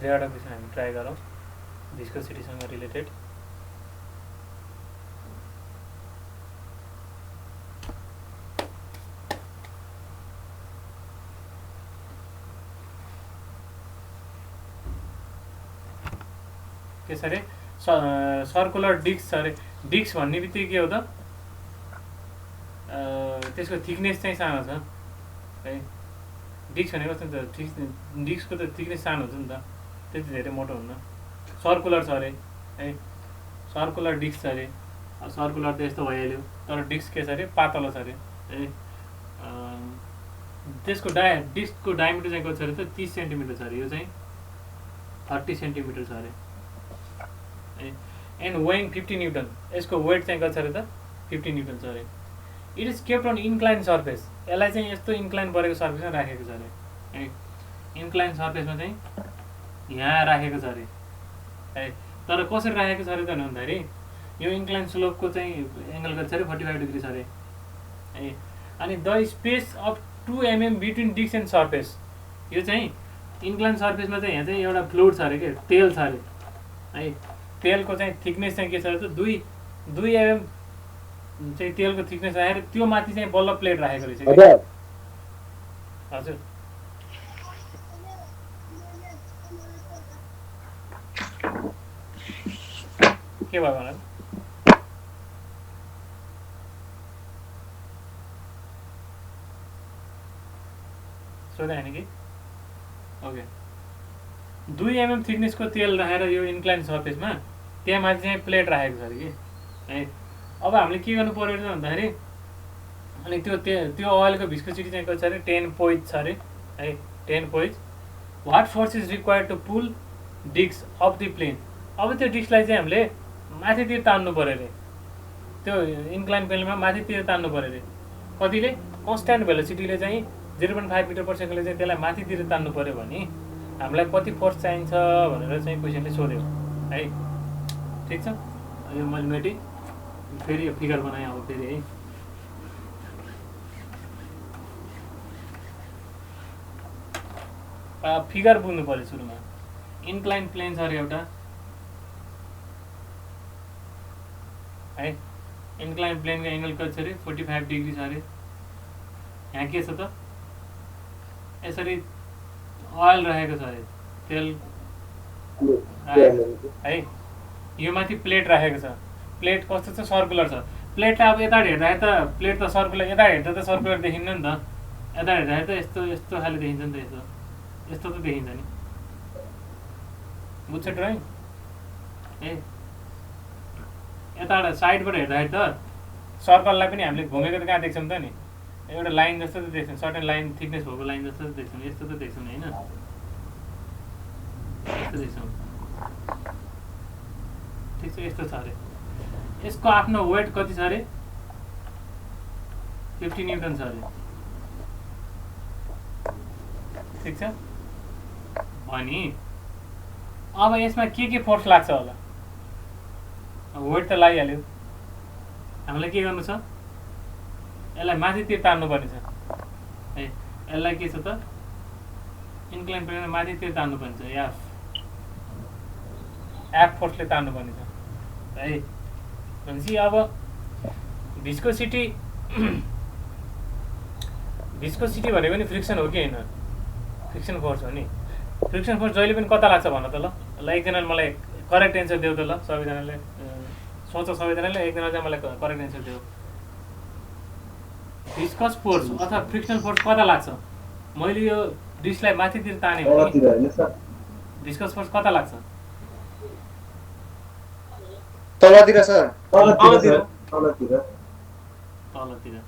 A: दुईवटा क्वेसन हामी ट्राई गरौँ भिस्कोसिटीसँग रिलेटेड। के छ अरे सर्कुलर डिस्क छ अरे। डिस्क भन्ने बित्तिकै के हो त त्यसको थिकनेस चाहिँ सानो छ है। डिस्क भनेको कस्तो त डिस्कको त थिकनेस सानो हुन्छ नि त, त्यति धेरै मोटो हुन्न। सर्कुलर छ अरे है, सर्कुलर डिस्क छ अरे। सर्कुलर त यस्तो भइहाल्यो, तर डिस्क के छ अरे पातलो छ अरे है। त्यसको डिस्कको डायमिटर चाहिँ कति छ अरे त 30 सेन्टिमिटर छ अरे, यो चाहिँ 30 सेन्टिमिटर छ अरे है। एन्ड वेइङ 50 न्युटन, यसको वेट चाहिँ कति छ अरे त 50 न्युटन छ अरे। It is kept on incline surface, यसलाई चाहिँ यस्तो इन्क्लाइन परेको सर्फेसमा राखेको छ अरे है। इन्क्लाइन सर्फेसमा चाहिँ यहाँ राखेको छ अरे है। तर कसरी राखेको छ अरे त भन्दाखेरि यो इन्क्लाइन स्लोपको चाहिँ एङ्गल कति छ अरे 45 डिग्री छ अरे है। अनि the space of 2 mm between disc and surface, यो चाहिँ इन्क्लाइन सर्फेसमा चाहिँ यहाँ चाहिँ एउटा फ्लुइड छ अरे के, तेल छ अरे है। तेलको चाहिँ थिकनेस चाहिँ के छ अरे त 2 mm चाहिँ तेलको थिकनेस राखेर त्यो माथि चाहिँ बल्ल प्लेट राखेको रहेछ कि। हजुर के भयो होला सोधे होइन कि? ओके, 2 mm थिकनेसको तेल राखेर यो इन्क्लाइन सर्फेसमा त्यहाँ माथि चाहिँ प्लेट राखेको छ अरे कि है। अब हामीले के गर्नु पर्यो त भन्दाखेरि अनि त्यो ओइलको भिस्कोसिटी चाहिँ कति छ अरे 10 पोइज छ अरे है, 10 poise. What force is required to pull disc of the plane. अब त्यो डिस्कलाई चाहिँ हामीले माथितिर तान्नु पऱ्यो अरे, त्यो इन्क्लाइन प्लेनमा माथितिर तान्नु पऱ्यो अरे। कतिले कन्स्ट्यान्ट भेलोसिटीले चाहिँ 0.5 मिटर पर सेकेन्डले चाहिँ त्यसलाई माथितिर तान्नु पऱ्यो भने हामीलाई कति फोर्स चाहिन्छ भनेर चाहिँ क्वेसनले सोध्यो है। ठिक छ, यो मैले मेटेँ, फेरि यो फिगर बनाएँ अब फेरि है। फिगर बुझ्नु पऱ्यो सुरुमा। इन्क्लाइन प्लेन छ अरे एउटा है, इन्क्लाइन प्लेनको एङ्गल कति छ अरे 45 डिग्री छ अरे। यहाँ के छ त यसरी ओइल रहेको छ अरे, तेल है। यो माथि प्लेट राखेको छ, प्लेट कस्तो छ सर्कुलर छ। प्लेटलाई अब यता हेर्दाखेरि त प्लेट त सर्कुलर, यता हेर्दा त सर्कुलर देखिन्न नि त, यता हेर्दाखेरि त यस्तो यस्तो खाले देखिन्छ नि त, यस्तो यस्तो त देखिन्छ नि, बुझ्छ ड्रइङ ए। यताबाट साइडबाट हेर्दाखेरि त सर्कललाई पनि हामीले घुमेको त कहाँ देख्छौँ त नि, एउटा लाइन जस्तो त देख्छौँ, सर्टेन लाइन थिकनेस भएको लाइन जस्तो त देख्छौँ, यस्तो त देख्छौँ होइन, यस्तो देख्छौँ। ठिक छ, यस्तो छ अरे। यसको आफ्नो वेट कति छ अरे 50 न्युटन छ अरे। ठिक छ भने अब यसमा के फोर्स लाग्छ होला, वेट त लागिहाल्यो, हामीलाई के गर्नु छ, यसलाई माथितिर तान्नुपर्ने छ है। यसलाई के छ त इन्क्लाइन प्लेनमा माथितिर तान्नुपर्ने छ, एफ फोर्सले तान्नुपर्ने छ है। भनेपछि अब भिस्कोसिटी भनेको नि फ्रिक्सन हो कि होइन, फ्रिक्सन फोर्स हो नि। फ्रिक्सन फोर्स जहिले पनि कता लाग्छ भन त ल। एकजनाले मलाई करेक्ट एन्सर देऊ त ल, सबैजनाले सोच, सबैजनाले एकजना चाहिँ मलाई करेक्ट एन्सर देऊ। भिस्कस फोर्स अथवा फ्रिक्सनल फोर्स कता लाग्छ? मैले यो डिस्कलाई माथितिर ताने भने भिस्कस फोर्स कता लाग्छ?
B: तलतिर सर,
A: तलतिर।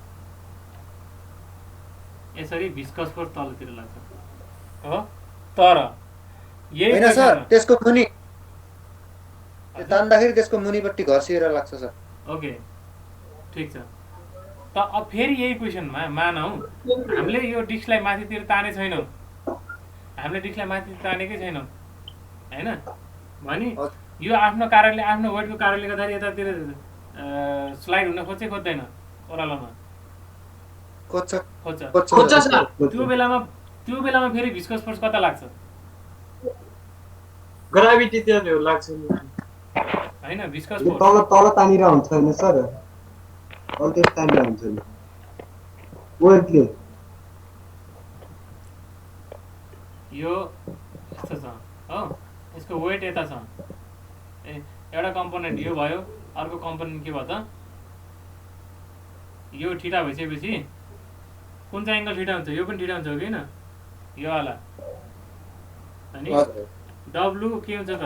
A: यसरी भिस्कस फोर्स तलतिर लाग्छ हो। तर यही
B: हैन सर, त्यसको मुनि तान्दाखेरि त्यसको मुनिपट्टि घर्सिएर लाग्छ सर।
A: ओके ठिक छ। त अब फेरि यही क्वेसनमा मानौँ हामीले यो डिस्कलाई माथितिर ताने छैनौँ, हामीले डिस्कलाई माथितिर तानेकै छैनौँ होइन भने यो आफ्नो कारणले, आफ्नो वेटको कारणले गर्दाखेरि यतातिर स्लाइड हुन खोज्दैन ओह्रालोमा, खोज्छ। त्यो बेलामा त्यो बेलामा फेरि भिस्कस फोर्स कता लाग्छ
C: ग्राभिटी त्यहाँ लाग्छ नि
A: हैन भिस्कस
D: यो
A: फोर्स
D: तल तल तानिर हुन्छ होइन सर तलतिर तानिर हुन्छ नि वेटले
A: यो यस्तो छ हो यसको वेट यता छ ए एउटा कम्पोनेन्ट यो भयो अर्को कम्पोनेन्ट के भयो त यो ठिटा भइसकेपछि कुन चाहिँ एङ्गल ठिटा हुन्छ यो पनि ठिटा हुन्छ हो कि होइन यो वाला अनि डब्लु के हुन्छ त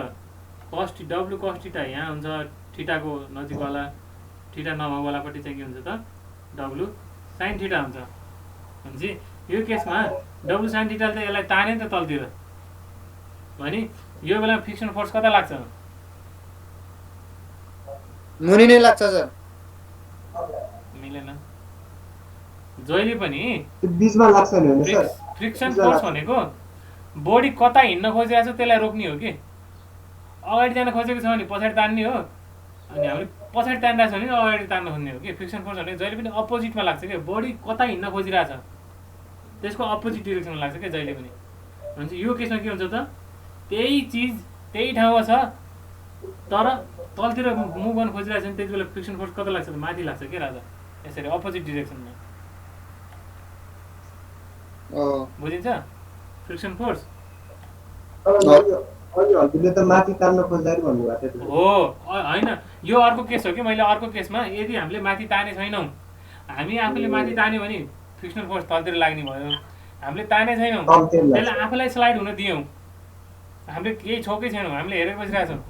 A: कस डब्लु कस ठिटा यहाँ हुन्छ ठिटाको नजिकवाला ठिटा नभएकोवालापट्टि चाहिँ के हुन्छ त डब्लु साइन ठिटा हुन्छ भनेपछि यो केसमा डब्लु साइन ठिटाले त यसलाई ताने नि त तलतिर भने यो बेला फ्रिक्सन फोर्स कता लाग्छ
B: मुनि नै लाग्छ सर
A: मिलेन जहिले पनि
D: त्यो बीचमा लाग्छ नि होइन सर
A: फ्रिक्सन फोर्स भनेको बडी कता हिँड्न खोजिरहेको छ त्यसलाई रोक्ने हो कि अगाडि जान खोजेको छ भने पछाडि तान्ने हो अनि हामीले पछाडि तानिरहेको छ भने अगाडि तान्न खोज्ने हो कि फ्रिक्सन फोर्स भनेको जहिले पनि अपोजिटमा लाग्छ कि बडी कता हिँड्न खोजिरहेछ त्यसको अपोजिट डिरेक्सनमा लाग्छ क्या जहिले पनि भनेपछि यो केसमा के हुन्छ त त्यही चिज त्यही ठाउँमा छ तर तलतिर मुभ गर्न खोजिरहेको छ भने त्यति बेला फ्रिक्सन फोर्स कता लाग्छ त माथि लाग्छ के राजा यसरी अपोजिट डिरेक्सनमा बुझिन्छ फ्रिक्सन फोर्स
D: हजुरले त माथि तान्न खोज्दाखेरि भन्नुभएको थियो
A: हो होइन यो अर्को केस हो कि मैले अर्को केसमा यदि हामीले माथि ताने छैनौँ हामी आफूले माथि तान्यो भने फ्रिक्सनल फोर्स तलतिर लाग्ने भयो हामीले ताने छैनौँ त्यसलाई आफूलाई स्लाइड हुन दियौँ हामीले केही छोकै छैनौँ हामीले हेरेर बसिरहेछौँ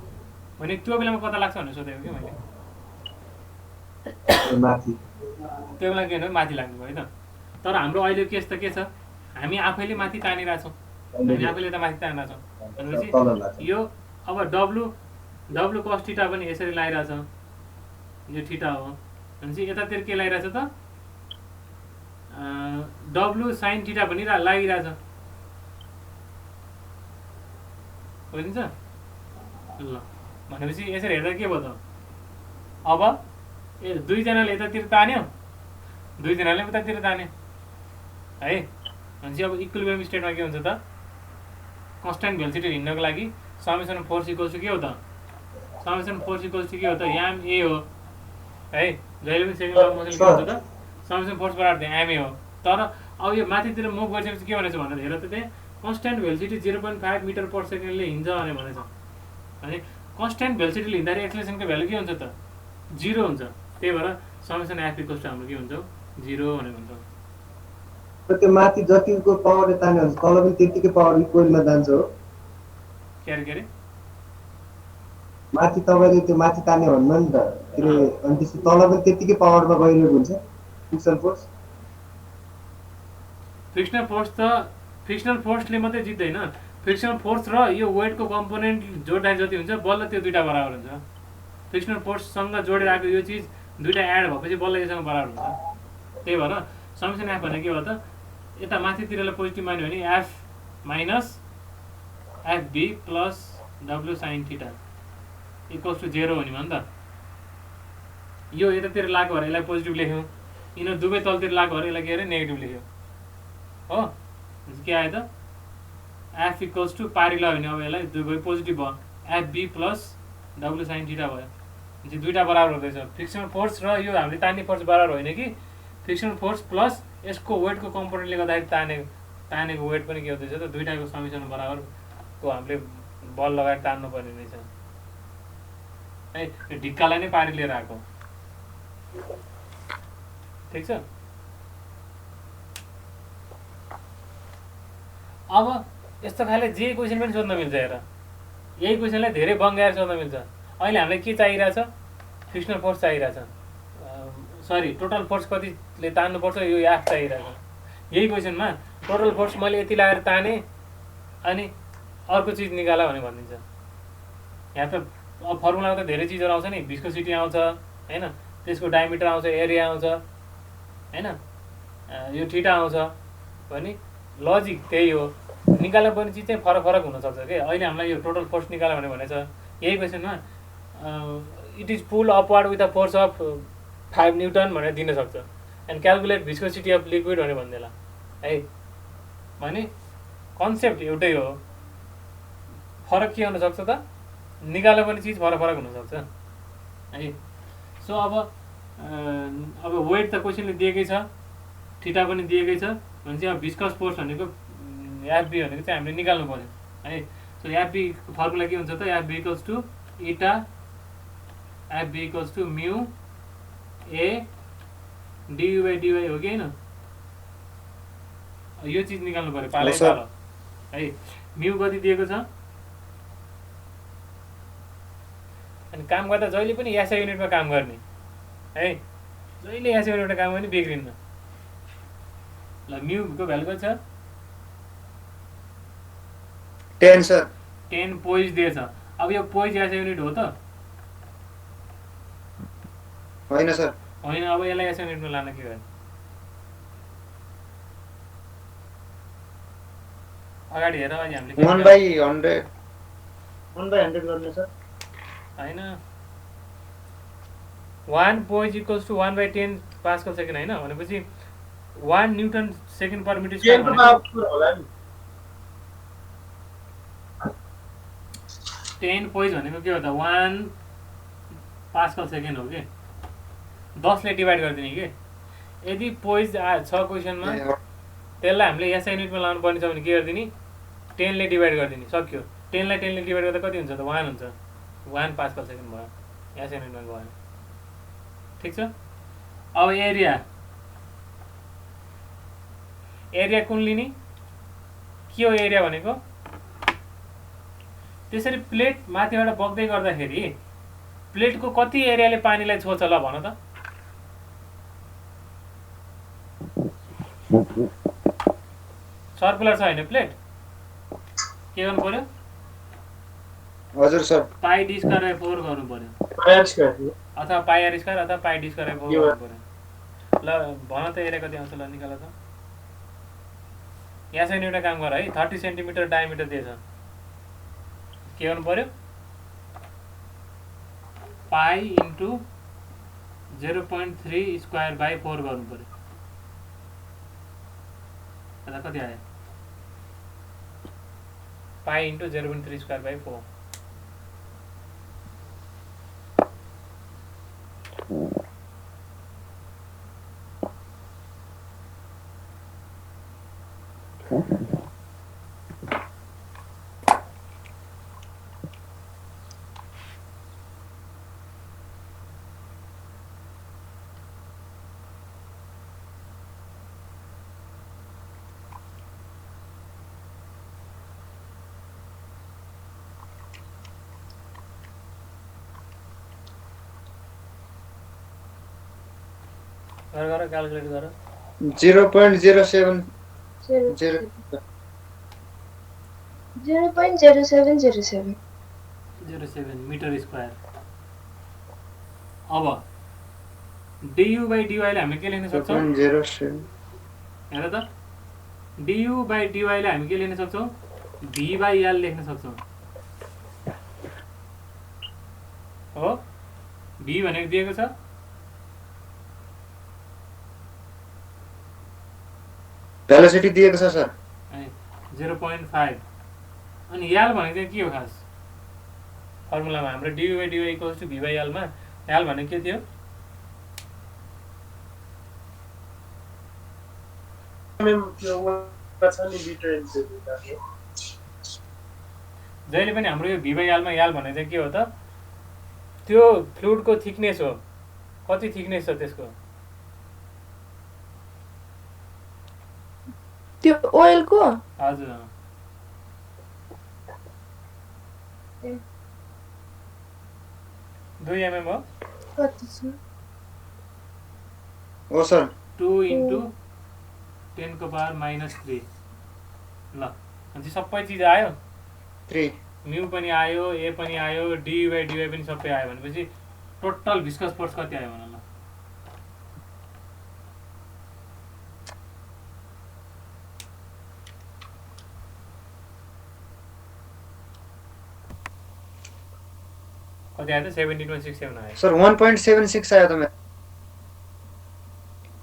A: भने त्यो बेलामा कता लाग्छ भनेर सोधेको कि मैले
D: माथि
A: त्यो बेला के भन्नु माथि लाग्ने भयो त तर हाम्रो अहिले केस त के छ हामी आफैले माथि तानिरहेछौँ हामी आफैले त माथि तानिरहेछौँ भनेपछि यो अब डब्लु कस ठिटा पनि यसरी लागिरहेछ यो ठिटा हो भनेपछि यतातिर के लागिरहेछ त डब्लु साइन ठिटा पनि लागिरहेछ बुझिन्छ ल भनेपछि यसरी हेर्दा के भयो त अब दुईजनाले यतातिर तान्यो दुईजनाले उतातिर तान्यो है भनेपछि अब इक्विलिब्रियम स्टेटमा के हुन्छ त कन्स्ट्यान्ट भेलोसिटी हिँड्नको लागि समेसन फोर्स इक्वल्स टु के हो त समेसन फोर्स इक्वल्स टु के हो त याम ए हो है जहिले पनि सेकेन्ड लमा मोसन के हुन्छ त समेसन फोर्स बराबर एम ए हो तर अब यो माथितिर मुभ गरिसकेपछि के भनेछ भनेर हेर त त्यहाँ कन्स्ट्यान्ट भेलोसिटी 0.5 मिटर पर सेकेन्डले हिँड्छ भनेछ अनि कन्स्ट्यान्ट भेलोसिटीले हिँड्दाखेरि एक्सेलरेसनको भ्यालु के हुन्छ त 0 हुन्छ त्यही भएर समेसन एफ इक्वल्स टु हाम्रो के हुन्छ 0 भनेर हुन्छ
D: त्यो माथि जतिको पावरले तान्यो भने तल पनि त्यतिकै पावर इक्वलमा जान्छ हो
A: के अरे
D: माथि तपाईँले त्यो माथि तान्यो भन्नु नि त त्यसले अनि त्यसपछि तल पनि त्यतिकै पावरमा गइरहेको हुन्छ फ्रिक्सन फोर्स
A: फ्रिक्सनल फोर्सले मात्रै जित्दैन फ्रिक्सनल फोर्स र यो वेटको कम्पोनेन्ट जोड्दाखेरि जति हुन्छ बल्ल त्यो दुईटा बराबर हुन्छ फ्रिक्सनल फोर्ससँग जोडेर आएको यो चिज दुईटा एड भएपछि बल्ल योसँग बराबर हुन्छ त्यही भएर समेसन एफ भनेको के भयो त यता माथितिरलाई पोजिटिभ मान्यो भने F minus FB plus W sine theta equals to 0 हुने भयो नि त यो यतातिर लाग्यो भने यसलाई पोजिटिभ लेख्यौँ यिनीहरू दुवै तलतिर लाग्यो भने यसलाई के अरे नेगेटिभ लेख्यो हो के आयो त एफ इक्वल्स टु पारी लाग्यो भने अब यसलाई दुवै पोजिटिभ भयो FB plus W sine theta भयो भनेपछि दुईवटा बराबर हुँदैछ फ्रिक्सनल फोर्स र यो हामीले तान्ने फोर्स बराबर होइन कि फ्रिक्सनल फोर्स प्लस यसको वेटको कम्पोनेन्टले गर्दाखेरि तानेको वेट पनि के हुँदैछ त दुईटाको समेसन बराबरको हामीले बल लगाएर तान्नु पर्ने रहेछ है यो ढिक्कालाई नै पारी लिएर आएको ठिक छ अब यस्तो खाले जे क्वेसन पनि सोध्न मिल्छ हेर यही क्वेसनलाई धेरै बङ्गाएर सोध्न मिल्छ अहिले हामीलाई के चाहिरहेछ फ्रिक्सनल फोर्स चाहिरहेछ सरी टोटल फोर्स कतिले तान्नुपर्छ यो एफ चाहिरहेछ यही क्वेसनमा टोटल फोर्स मैले यति लगाएर ताने अनि अर्को चिज निकाला भने भनिदिन्छ यहाँ त अब फर्मुलामा त धेरै चिजहरू आउँछ नि भिस्कोसिटी आउँछ होइन त्यसको डायमिटर आउँछ एरिया आउँछ होइन यो ठिटा आउँछ भने लजिक त्यही हो निकाल्नु पर्ने चिज चाहिँ फरक फरक हुनसक्छ कि अहिले हामीलाई यो टोटल फोर्स निकाल्यो भने भनेछ यही क्वेसनमा it is pull upward with a force of 5 newton भनेर दिन सक्छ and calculate viscosity of liquid भनेर भनिदिएला है भने कन्सेप्ट एउटै हो, फरक के हुनसक्छ त निकाल्नु पनि चिज फरक फरक हुनसक्छ है। सो अब वेट त क्वेसनले दिएकै छ, थीटा पनि दिएकै छ भने चाहिँ अब भिस्कस फोर्स भनेको एफबी भनेको चाहिँ हामीले निकाल्नु पर्यो है। सो एफबी को फर्मुला के हुन्छ त FB equals to eta FB equals to mu A du by dy हो कि होइन, यो चिज निकाल्नु पर्यो पालै पालो है। म्यू कति दिएको छ अनि काम गर्दा जहिले पनि एसआई युनिटमा काम गर्ने है, जहिले एसआई युनिटमा काम गर्ने बिग्रिन्न। ल म्यूको भ्यालु कति छ
B: 10 सर
A: 10 पोइज दिएछ। अब यो पोइज एसआई युनिट हो त
B: होइन सर
A: होइन, अब यसलाई एसआई युनिटमा लान के गर्ने, अगाडि हेर अहिले हामीले
B: 1/100
C: 1/100 गर्ने सर
A: होइन 1 poise equals to 1/10 pascal second होइन भनेपछि 1 newton second per metre square
C: 10 को
A: भनेको
C: पावर होला नि
A: 10 पोइज भनेको के हो त 1 पास्कल सेकेन्ड हो कि 10 ले डिभाइड गरिदिने कि। यदि पोइज छ क्वेसनमा त्यसलाई हामीले एसआई युनिटमा लाउनु पर्ने छ भने के गरिदिने 10 ले डिभाइड गरिदिने, सक्यो। 10 लाई 10 ले डिभाइड गर्दा कति हुन्छ त 1 हुन्छ, 1 पास्कल सेकेन्ड भयो, एसआई युनिटमा गयो। ठिक छ। अब एरिया कुन लिने के हो एरिया भनेको, त्यसरी प्लेट माथिबाट बग्दै गर्दाखेरि प्लेटको कति एरियाले पानीलाई छोड्छ ल भन त। सर्कुलर छ होइन प्लेट, के गर्नु पर्यो
B: हजुर sir
A: pie D square by 4 गर्नु पर्यो,
C: पावर स्क्वायर
A: अथवा पाई आर स्क्वायर अथवा पाई डी स्क्वायर बाई 4 गर्नु पर्यो। ल भन त एरिया कति आउँछ ल निकाल त। यहाँ चाहिँ एउटा काम गर है 30 सेन्टिमिटर डायमिटर दिएछ, के गर्नु पर्यो पाई इन्टु 0.3 स्क्वायर बाई 4 गर्नु पर्यो। यता कति आयो पाई इन्टु 0.3 स्क्वायर बाई 4। गर क्यालकुलेट गर
B: 0.07
E: 0.0707
A: 07 मिटर स्क्वायर। अब डियु बाई डिवाईलाई हामीले के लेख्न सक्छौँ
B: 0.07
A: हेर त डियु बाई डिवाईलाई हामी के लेख्न सक्छौँ भी बाई एल लेख्न सक्छौँ हो। भी भनेको दिएको छ
B: भेलोसिटी दिएको छ सर
A: 0.5 अनि एल भनेको चाहिँ के हो खास फर्मुलामा हाम्रो du by dy equals to v by एलमा एल भनेको के थियो जहिले पनि हाम्रो यो भी बाई एलमा एल भनेको चाहिँ के हो त त्यो फ्लुइडको थिकनेस हो। कति थिकनेस छ त्यसको
E: त्यो ओइलको
A: हजुर 2 mm हो
E: कति छ
B: हो सर
A: 2 into 10 को पावर -3 ल अनि सबै चिज आयो
B: 3
A: म्यू पनि आयो ए पनि आयो डी बाई डिवाई पनि सबै आयो भनेपछि टोटल भिस्कस फोर्स कति आयो भन ल कति आयो त 17.67 आयो
B: सर 1.76 आयो त मेरो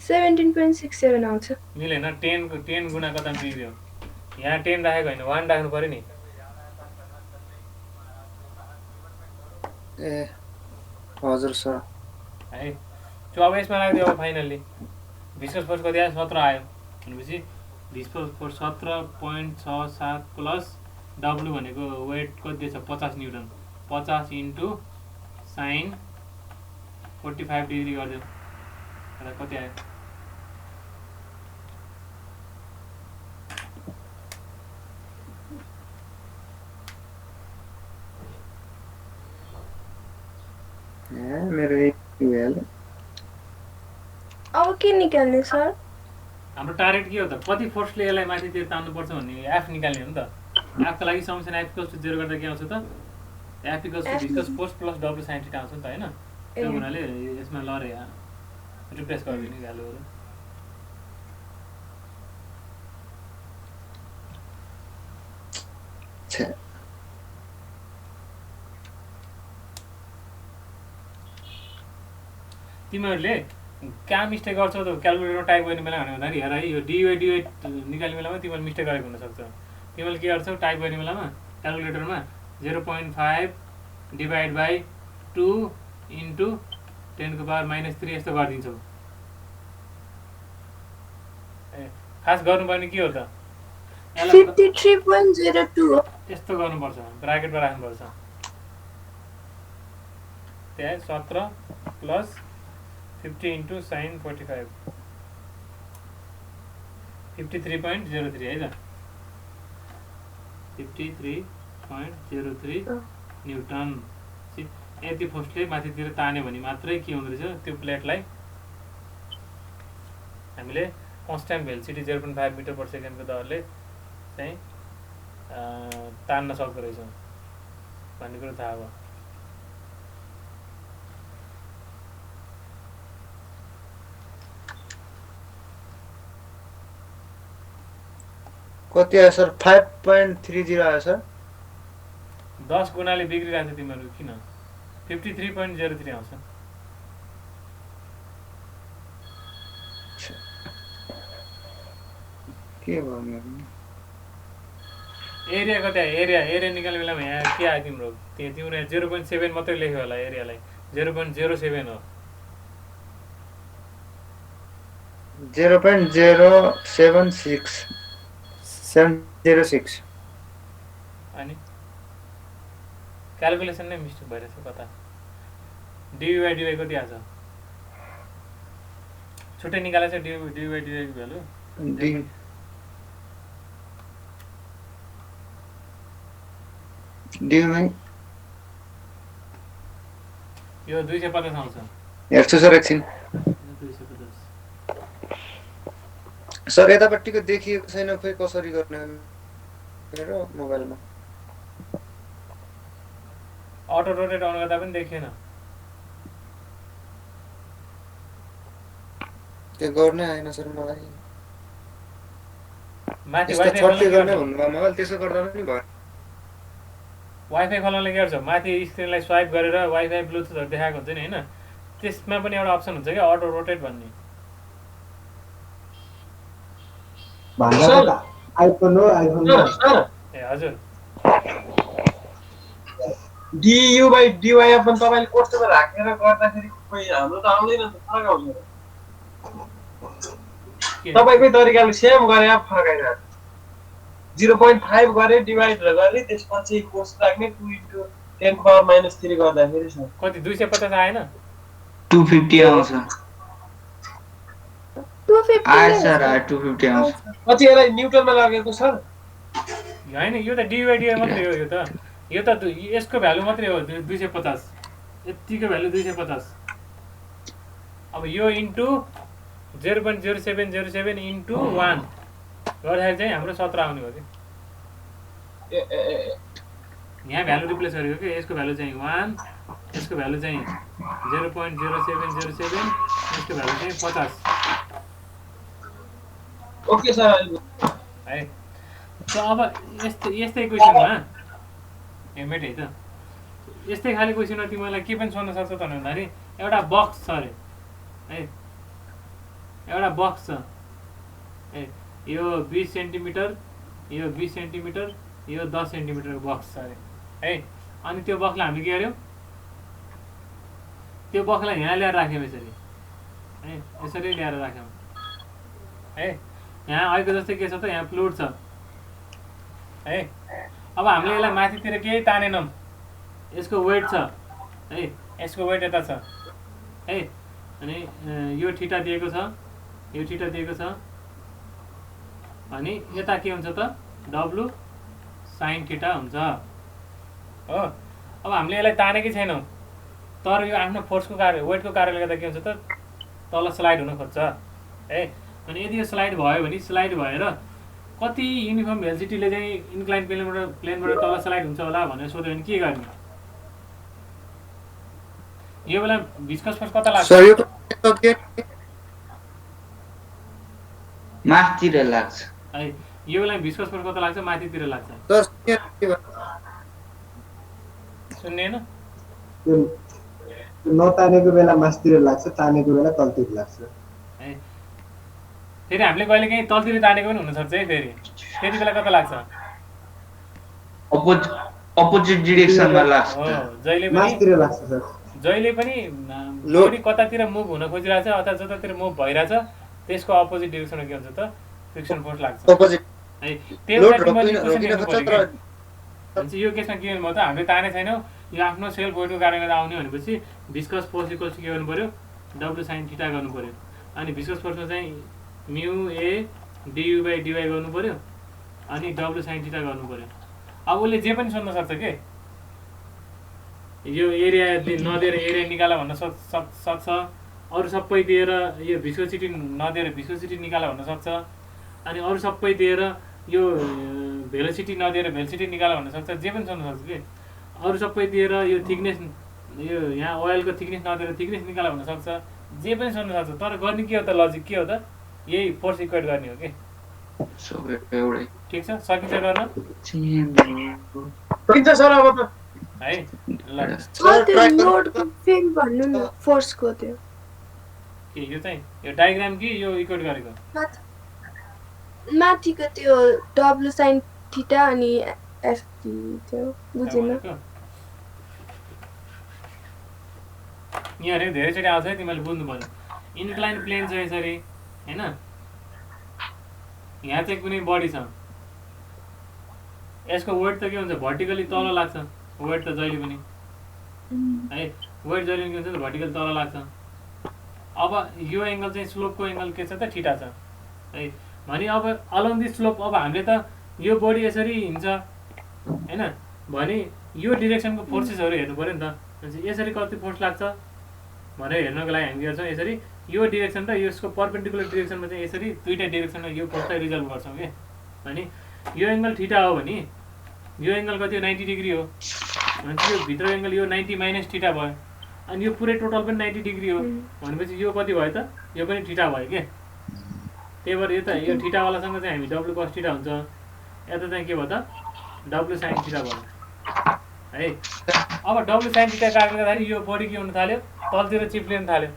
E: 17.67 आउँछ
A: मिलेन 10 गुणा कता मिल्यो यहाँ 10 राखेको होइन 1 राख्नु पऱ्यो नि
B: ए हजुर सर
A: है 24 मा राखिदियो अब फाइनल्ली भिस्कस फोर्स कति आयो 17 आयो भनेपछि भिस्कस फोर्स 17.67 प्लस डब्लु भनेको वेट कति छ 50 न्युटन 50 इन्टु साइन 45 डिग्री गरिदियो र कति आयो
B: मेरो यति भइहाल्यो
E: अब के निकाल्ने सर
A: हाम्रो टार्गेट के हो त कति फोर्सले यसलाई माथितिर तान्नुपर्छ भन्ने एफ निकाल्ने हो नि त एफको लागि समेसन एफ इक्वल्स टु 0 गर्दा के आउँछ त F equals to viscous force plus W sine theta आउँछ नि त हैन त्यो हुनाले यसमा लरे रिप्लेस गरिदिने भ्यालुहरु
B: छे
A: तिमीहरूले कहाँ मिस्टेक गर्छौ त क्यालकुलेटरमा टाइप गर्ने बेला भन्दा हेर है यो डिवाई निकाल्ने बेलामा तिमीले मिस्टेक गरेको हुनसक्छ तिमीले के गर्छौ टाइप गर्ने बेलामा क्यालकुलेटरमा 0.5 डिभाइड बाई 2 इन्टु 10 को पावर -3 यस्तो गरिदिन्छौ खास गर्नुपर्ने के हो त
E: 53.02 हो
A: यस्तो गर्नुपर्छ ब्राकेटमा राख्नुपर्छ त्यहाँ 17 प्लस 50 इन्टु साइन 45 53.03 है त 53.03 न्युटन यति फोर्सले माथितिर तान्यो भने मात्रै के हुँदो रहेछ त्यो प्लेटलाई हामीले कन्स्ट्यान्ट भेलोसिटी 0.5 मिटर पर सेकेन्डको दरले चाहिँ तान्न सक्दो रहेछौँ भन्ने कुरो थाहा भयो
B: कति आयो सर 5.30 आयो सर
A: 10 गुणाले बिग्रिरहेको छ तिमीहरू किन 53.03 आउँछ
B: के भयो मेरो
A: एरिया कति आयो एरिया निकाल्ने बेलामा यहाँ के आयो तिम्रो तिम्रो 0.7 मात्रै लेख्यो होला एरियालाई 0.07 हो
B: 0.076706
A: अनि क्यालकुलेसन नै मिस्टेक भइरहेछ कता डिवाई कति आछ छुट्टै निकालेछ डिवाई भ्यालु
B: डिवाई
A: यो 250 आउँछ
B: हेर्छु सर एकछिन
A: 250
B: सर यतापट्टिको देखिएको छैन खोइ कसरी गर्ने मेरो मोबाइलमा
A: अटो रोटेट अन गर्दा पनि देखिएन
B: त्यो गर्नै आएन सर मलाई
A: माथि
B: यस्तो छट्टी गर्ने भन्नुभयो मोबाइल त्यसो गर्दा पनि भयो
A: वाइफाई खोल्नले के गर्छ माथि स्क्रिनलाई स्वाइप गरेर वाइफाई ब्लुटुथहरु देखाएको हुन्छ नि हैन त्यसमा पनि एउटा अप्सन हुन्छ के अटो रोटेट भन्ने
D: भन्दा आइफोन हो आइफोन
A: ए हजुर
C: DU by DY पनि तपाईले कोर्समा राखेर गर्दाखेरि खोइ हाम्रो त आउँदैन नि फरक आउँछ तपाईकै तरिकाले सेम गरे फरक आइरहेको 0.5 गरे डिवाइड गरे त्यसपछि कोर्स राख्ने 2 इन्टु 10 पावर -3 गर्दाखेरि छ
A: कति 250 आएन
B: 250 आउँछ
E: 250
B: आयो सर 250 आउँछ
C: पछि यसलाई न्युटनमा लगेको सर
A: हैन यो त डिवाइड मात्रै हो यो त यसको भ्यालु मात्रै हो 250 यतिको भ्यालु 250 अब यो इन्टु 0.0707 इन्टु 1 गर्दाखेरि चाहिँ हाम्रो 17 आउने हो कि यहाँ भ्यालु रिप्लेस गरेको कि यसको भ्यालु चाहिँ 1 यसको भ्यालु चाहिँ 0.0707 यसको भ्यालु चाहिँ 50
C: ओके सर
A: है त अब यस्तै क्वेसनमा हेमेट है त यस्तै खाली क्वेसनमा तिमीलाई के पनि सोध्न सक्छ त भन्दाखेरि एउटा बक्स छ अरे है एउटा बक्स छ ए यो 20 सेन्टिमिटर यो 20 सेन्टिमिटर यो 10 सेन्टिमिटरको बक्स छ अरे है। अनि त्यो बक्सलाई हामीले के गर्यौँ, त्यो बक्सलाई यहाँ ल्याएर राख्यौँ यसरी है, यसरी ल्याएर राख्यौँ है। यहाँ अहिलेको जस्तै के छ त, यहाँ फ्लुइड छ है। अब हामीले यसलाई माथितिर केही तानेनौँ, यसको वेट छ है, यसको वेट यता छ है। अनि यो थीटा दिएको छ, यो थीटा दिएको छ। अनि यता के हुन्छ त, डब्लु साइन थीटा हुन्छ हो। अब हामीले यसलाई तानेकै छैनौँ, तर यो आफ्नो फोर्सको कारण वेटको कारणले गर्दा के हुन्छ त, तल स्लाइड हुन खोज्छ है। अनि यदि यो स्लाइड भयो भने, स्लाइड भएर कति युनिफर्म भेलोसिटीले चाहिँ इन्क्लाइन प्लेनबाट तल स्लाइड हुन्छ होला भनेर सोध्यो भने के गर्ने? यो बेला भिस्कस फोर्स कता लाग्छ?
B: सर यो माथितिर लाग्छ
A: है। यो बेला भिस्कस फोर्स कता लाग्छ? माथितिर लाग्छ।
B: सर
A: सुन्नेन?
D: त्यो नतानेको बेला मासतिर लाग्छ, तानेको बेला तलतिर लाग्छ
A: है। फेरि हामीले कहिले काहीँ तलतिर तानेको पनि हुनसक्छ है। फेरि त्यति बेला कता लाग्छ?
B: अपोजिट डिरेक्सनमा लाग्छ
A: हो, जहिले
D: मासतिर
A: पनि
D: लाग्छ सर।
A: जहिले पनि बडी कतातिर मुभ हुन खोजिरहेछ अथवा जतातिर मुभ भइरहेछ त्यसको अपोजिट डिरेक्सनमा के हुन्छ त, फ्रिक्सन फोर्स लाग्छ
B: अपोजिट
A: है। त्यो
B: लोड
A: बेला तिमीले
B: रोकिन
A: इक्वेसन
B: खोज्छ
A: लेख्नु
B: तर
A: पर्यो के? भनेपछि यो केसमा के गर्नु भयो त, हामीले ताने छैनौँ, यो आफ्नो सेल्फ वेटको कारणले गर्दा आउने भनेपछि भिस्कस फोर्स इक्वल्स के गर्नु पर्यो, डब्लु साइन थीटा गर्नु पर्यो। अनि भिस्कस फोर्समा चाहिँ म्यु ए डियु बाई डिवाई गर्नु पर्यो, अनि डब्लु साइन थीटा गर्नु पर्यो। अब उसले जे पनि सोध्न सक्छ के, यो एरिया नदिएर एरिया निकाला भन्न सक्छ, अरू सबै दिएर यो भिस्कोसिटी नदिएर भिस्कोसिटी निकाला भन्न सक्छ, अनि अरू सबै दिएर यो भेलोसिटी नदिएर भेलोसिटी निकाला भन्न सक्छ, जे पनि सोध्न सक्छ कि। अरू सबै दिएर यो थिकनेस, यो यहाँ ओइलको थिकनेस नदिएर थिकनेस निकाला भन्न सक्छ, जे पनि सोध्न सक्छ। तर गर्ने के हो त, लजिक के हो त, यही फोर्स इक्वेट गर्ने हो कि।
B: एउटै
A: ठिक छ, सकिन्छ गर्न
C: सकिन्छ सर अब त
A: है। ल
E: त्यो लोडको फेरि भन्नु न, फोर्सको त्यो
A: के यो चाहिँ यो डायग्राम कि यो इक्वेट गरेको?
E: माथिको त्यो डब्लु साइन थीटा अनि एफटी त्यो बुझेन।
A: यहाँहरू धेरैचोटि आउँछ है, तिमीले बुझ्नु पर्यो। इन्क्लाइन प्लेन छ यसरी होइन, यहाँ चाहिँ कुनै बडी छ, यसको वेट त के हुन्छ, भर्टिकली तल लाग्छ। वेट त जहिले पनि है, वेट जहिले पनि के हुन्छ त, भर्टिकली तल लाग्छ। अब यो एङ्गल चाहिँ स्लोपको एङ्गल के छ त, थीटा छ है। भने अब अलोङ दि स्लोप अब हामीले त यो बडी यसरी हिँड्छ होइन, भने यो डिरेक्सनको फोर्सेसहरू हेर्नु पऱ्यो नि त। यसरी कति फोर्स लाग्छ भनेर हेर्नको लागि हामी गर्छौँ यसरी, यो डिरेक्सन र यसको पर्पेन्डिकुलर डिरेक्सनमा चाहिँ यसरी दुईवटा डिरेक्सनमा यो फोर्सलाई रिजल्भ गर्छौँ कि। भने यो एङ्गल थीटा हो भने यो एङ्गल कति हो, 90 डिग्री हो भनेपछि यो भित्र एङ्गल यो 90 माइनस थीटा भयो, अनि यो पुरै टोटल पनि 90 डिग्री हो भनेपछि यो कति भयो त, यो पनि थीटा भयो के। त्यही भएर यो त यो थीटावालासँग चाहिँ हामी डब्लु कस थीटा हुन्छ, यता चाहिँ के भयो त, डब्लु साइन थीटा भयो है। अब डब्लु साइन थीटा कारणले गर्दाखेरि यो बडी के हुन थाल्यो, तलतिर चिप्लिन थाल्यो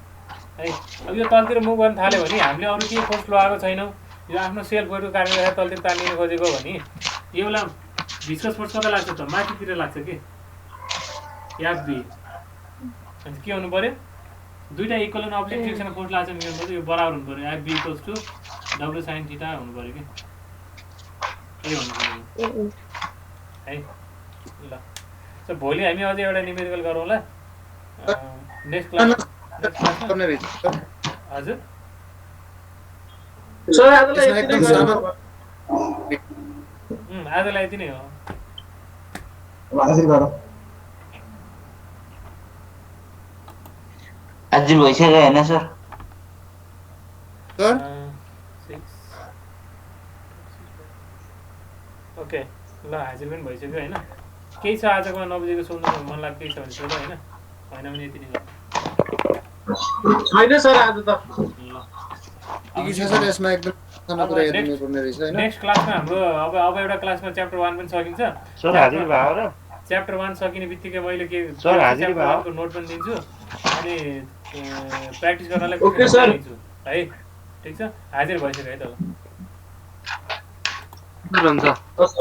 A: है। अब यो तलतिर मुभ गर्न थाल्यो भने हामीले अरू केही फोर्स लगाएको छैनौँ, यो आफ्नो सेल्फ वेटको कारणले गर्दा तलतिर तानिन खोजेको भने यो बेला भिस्कस फोर्स कता लाग्छ त, माथितिर लाग्छ कि, एफबी। अनि के हुनु पर्यो, दुईटा इक्वल एन्ड अपोजिट डिरेक्सनमा फोर्स लाग्छ भने के हुनु पर्यो, यो बराबर हुनु पर्यो, FB equals to W sine theta हुनु पर्यो कि। यही हुनु पर्यो है। ल सो भोलि हामी अझै एउटा न्युमेरिकल गरौँ ल, नेक्स्ट क्लास। हजुर
C: सर आजलाई यति नै
B: एकदम
C: गरौँ।
A: आजलाई यति नै हो।
D: अब हाजिर गरौँ।
F: हाजिर भइसक्यो होइन सर?
B: सर
A: ओके ल, हाजिर पनि भइसक्यो होइन। केही छ आजकोमा नबुझेको सोध्नु मन लाग्छ, केही छ भने सोध होइन, होइन भने यति नै
C: छैन सर आज त।
A: ल
B: के छ सर यसमा एकदम खाना कुरा याद गर्नुपर्ने रहेछ हैन।
A: नेक्स्ट क्लासमा हाम्रो अब एउटा क्लासमा च्याप्टर 1 पनि सकिन्छ।
F: सर हाजिर भयो र?
A: च्याप्टर 1 सकिने बित्तिकै मैले के
F: सर हाजिर भयो
A: को नोट पनि दिन्छु अनि प्र्याक्टिस गर्नलाई
C: ओके सर।
A: दिन्छु है। ठीक छ, हाजिर भइसक्यो है त। ल
F: हुन्छ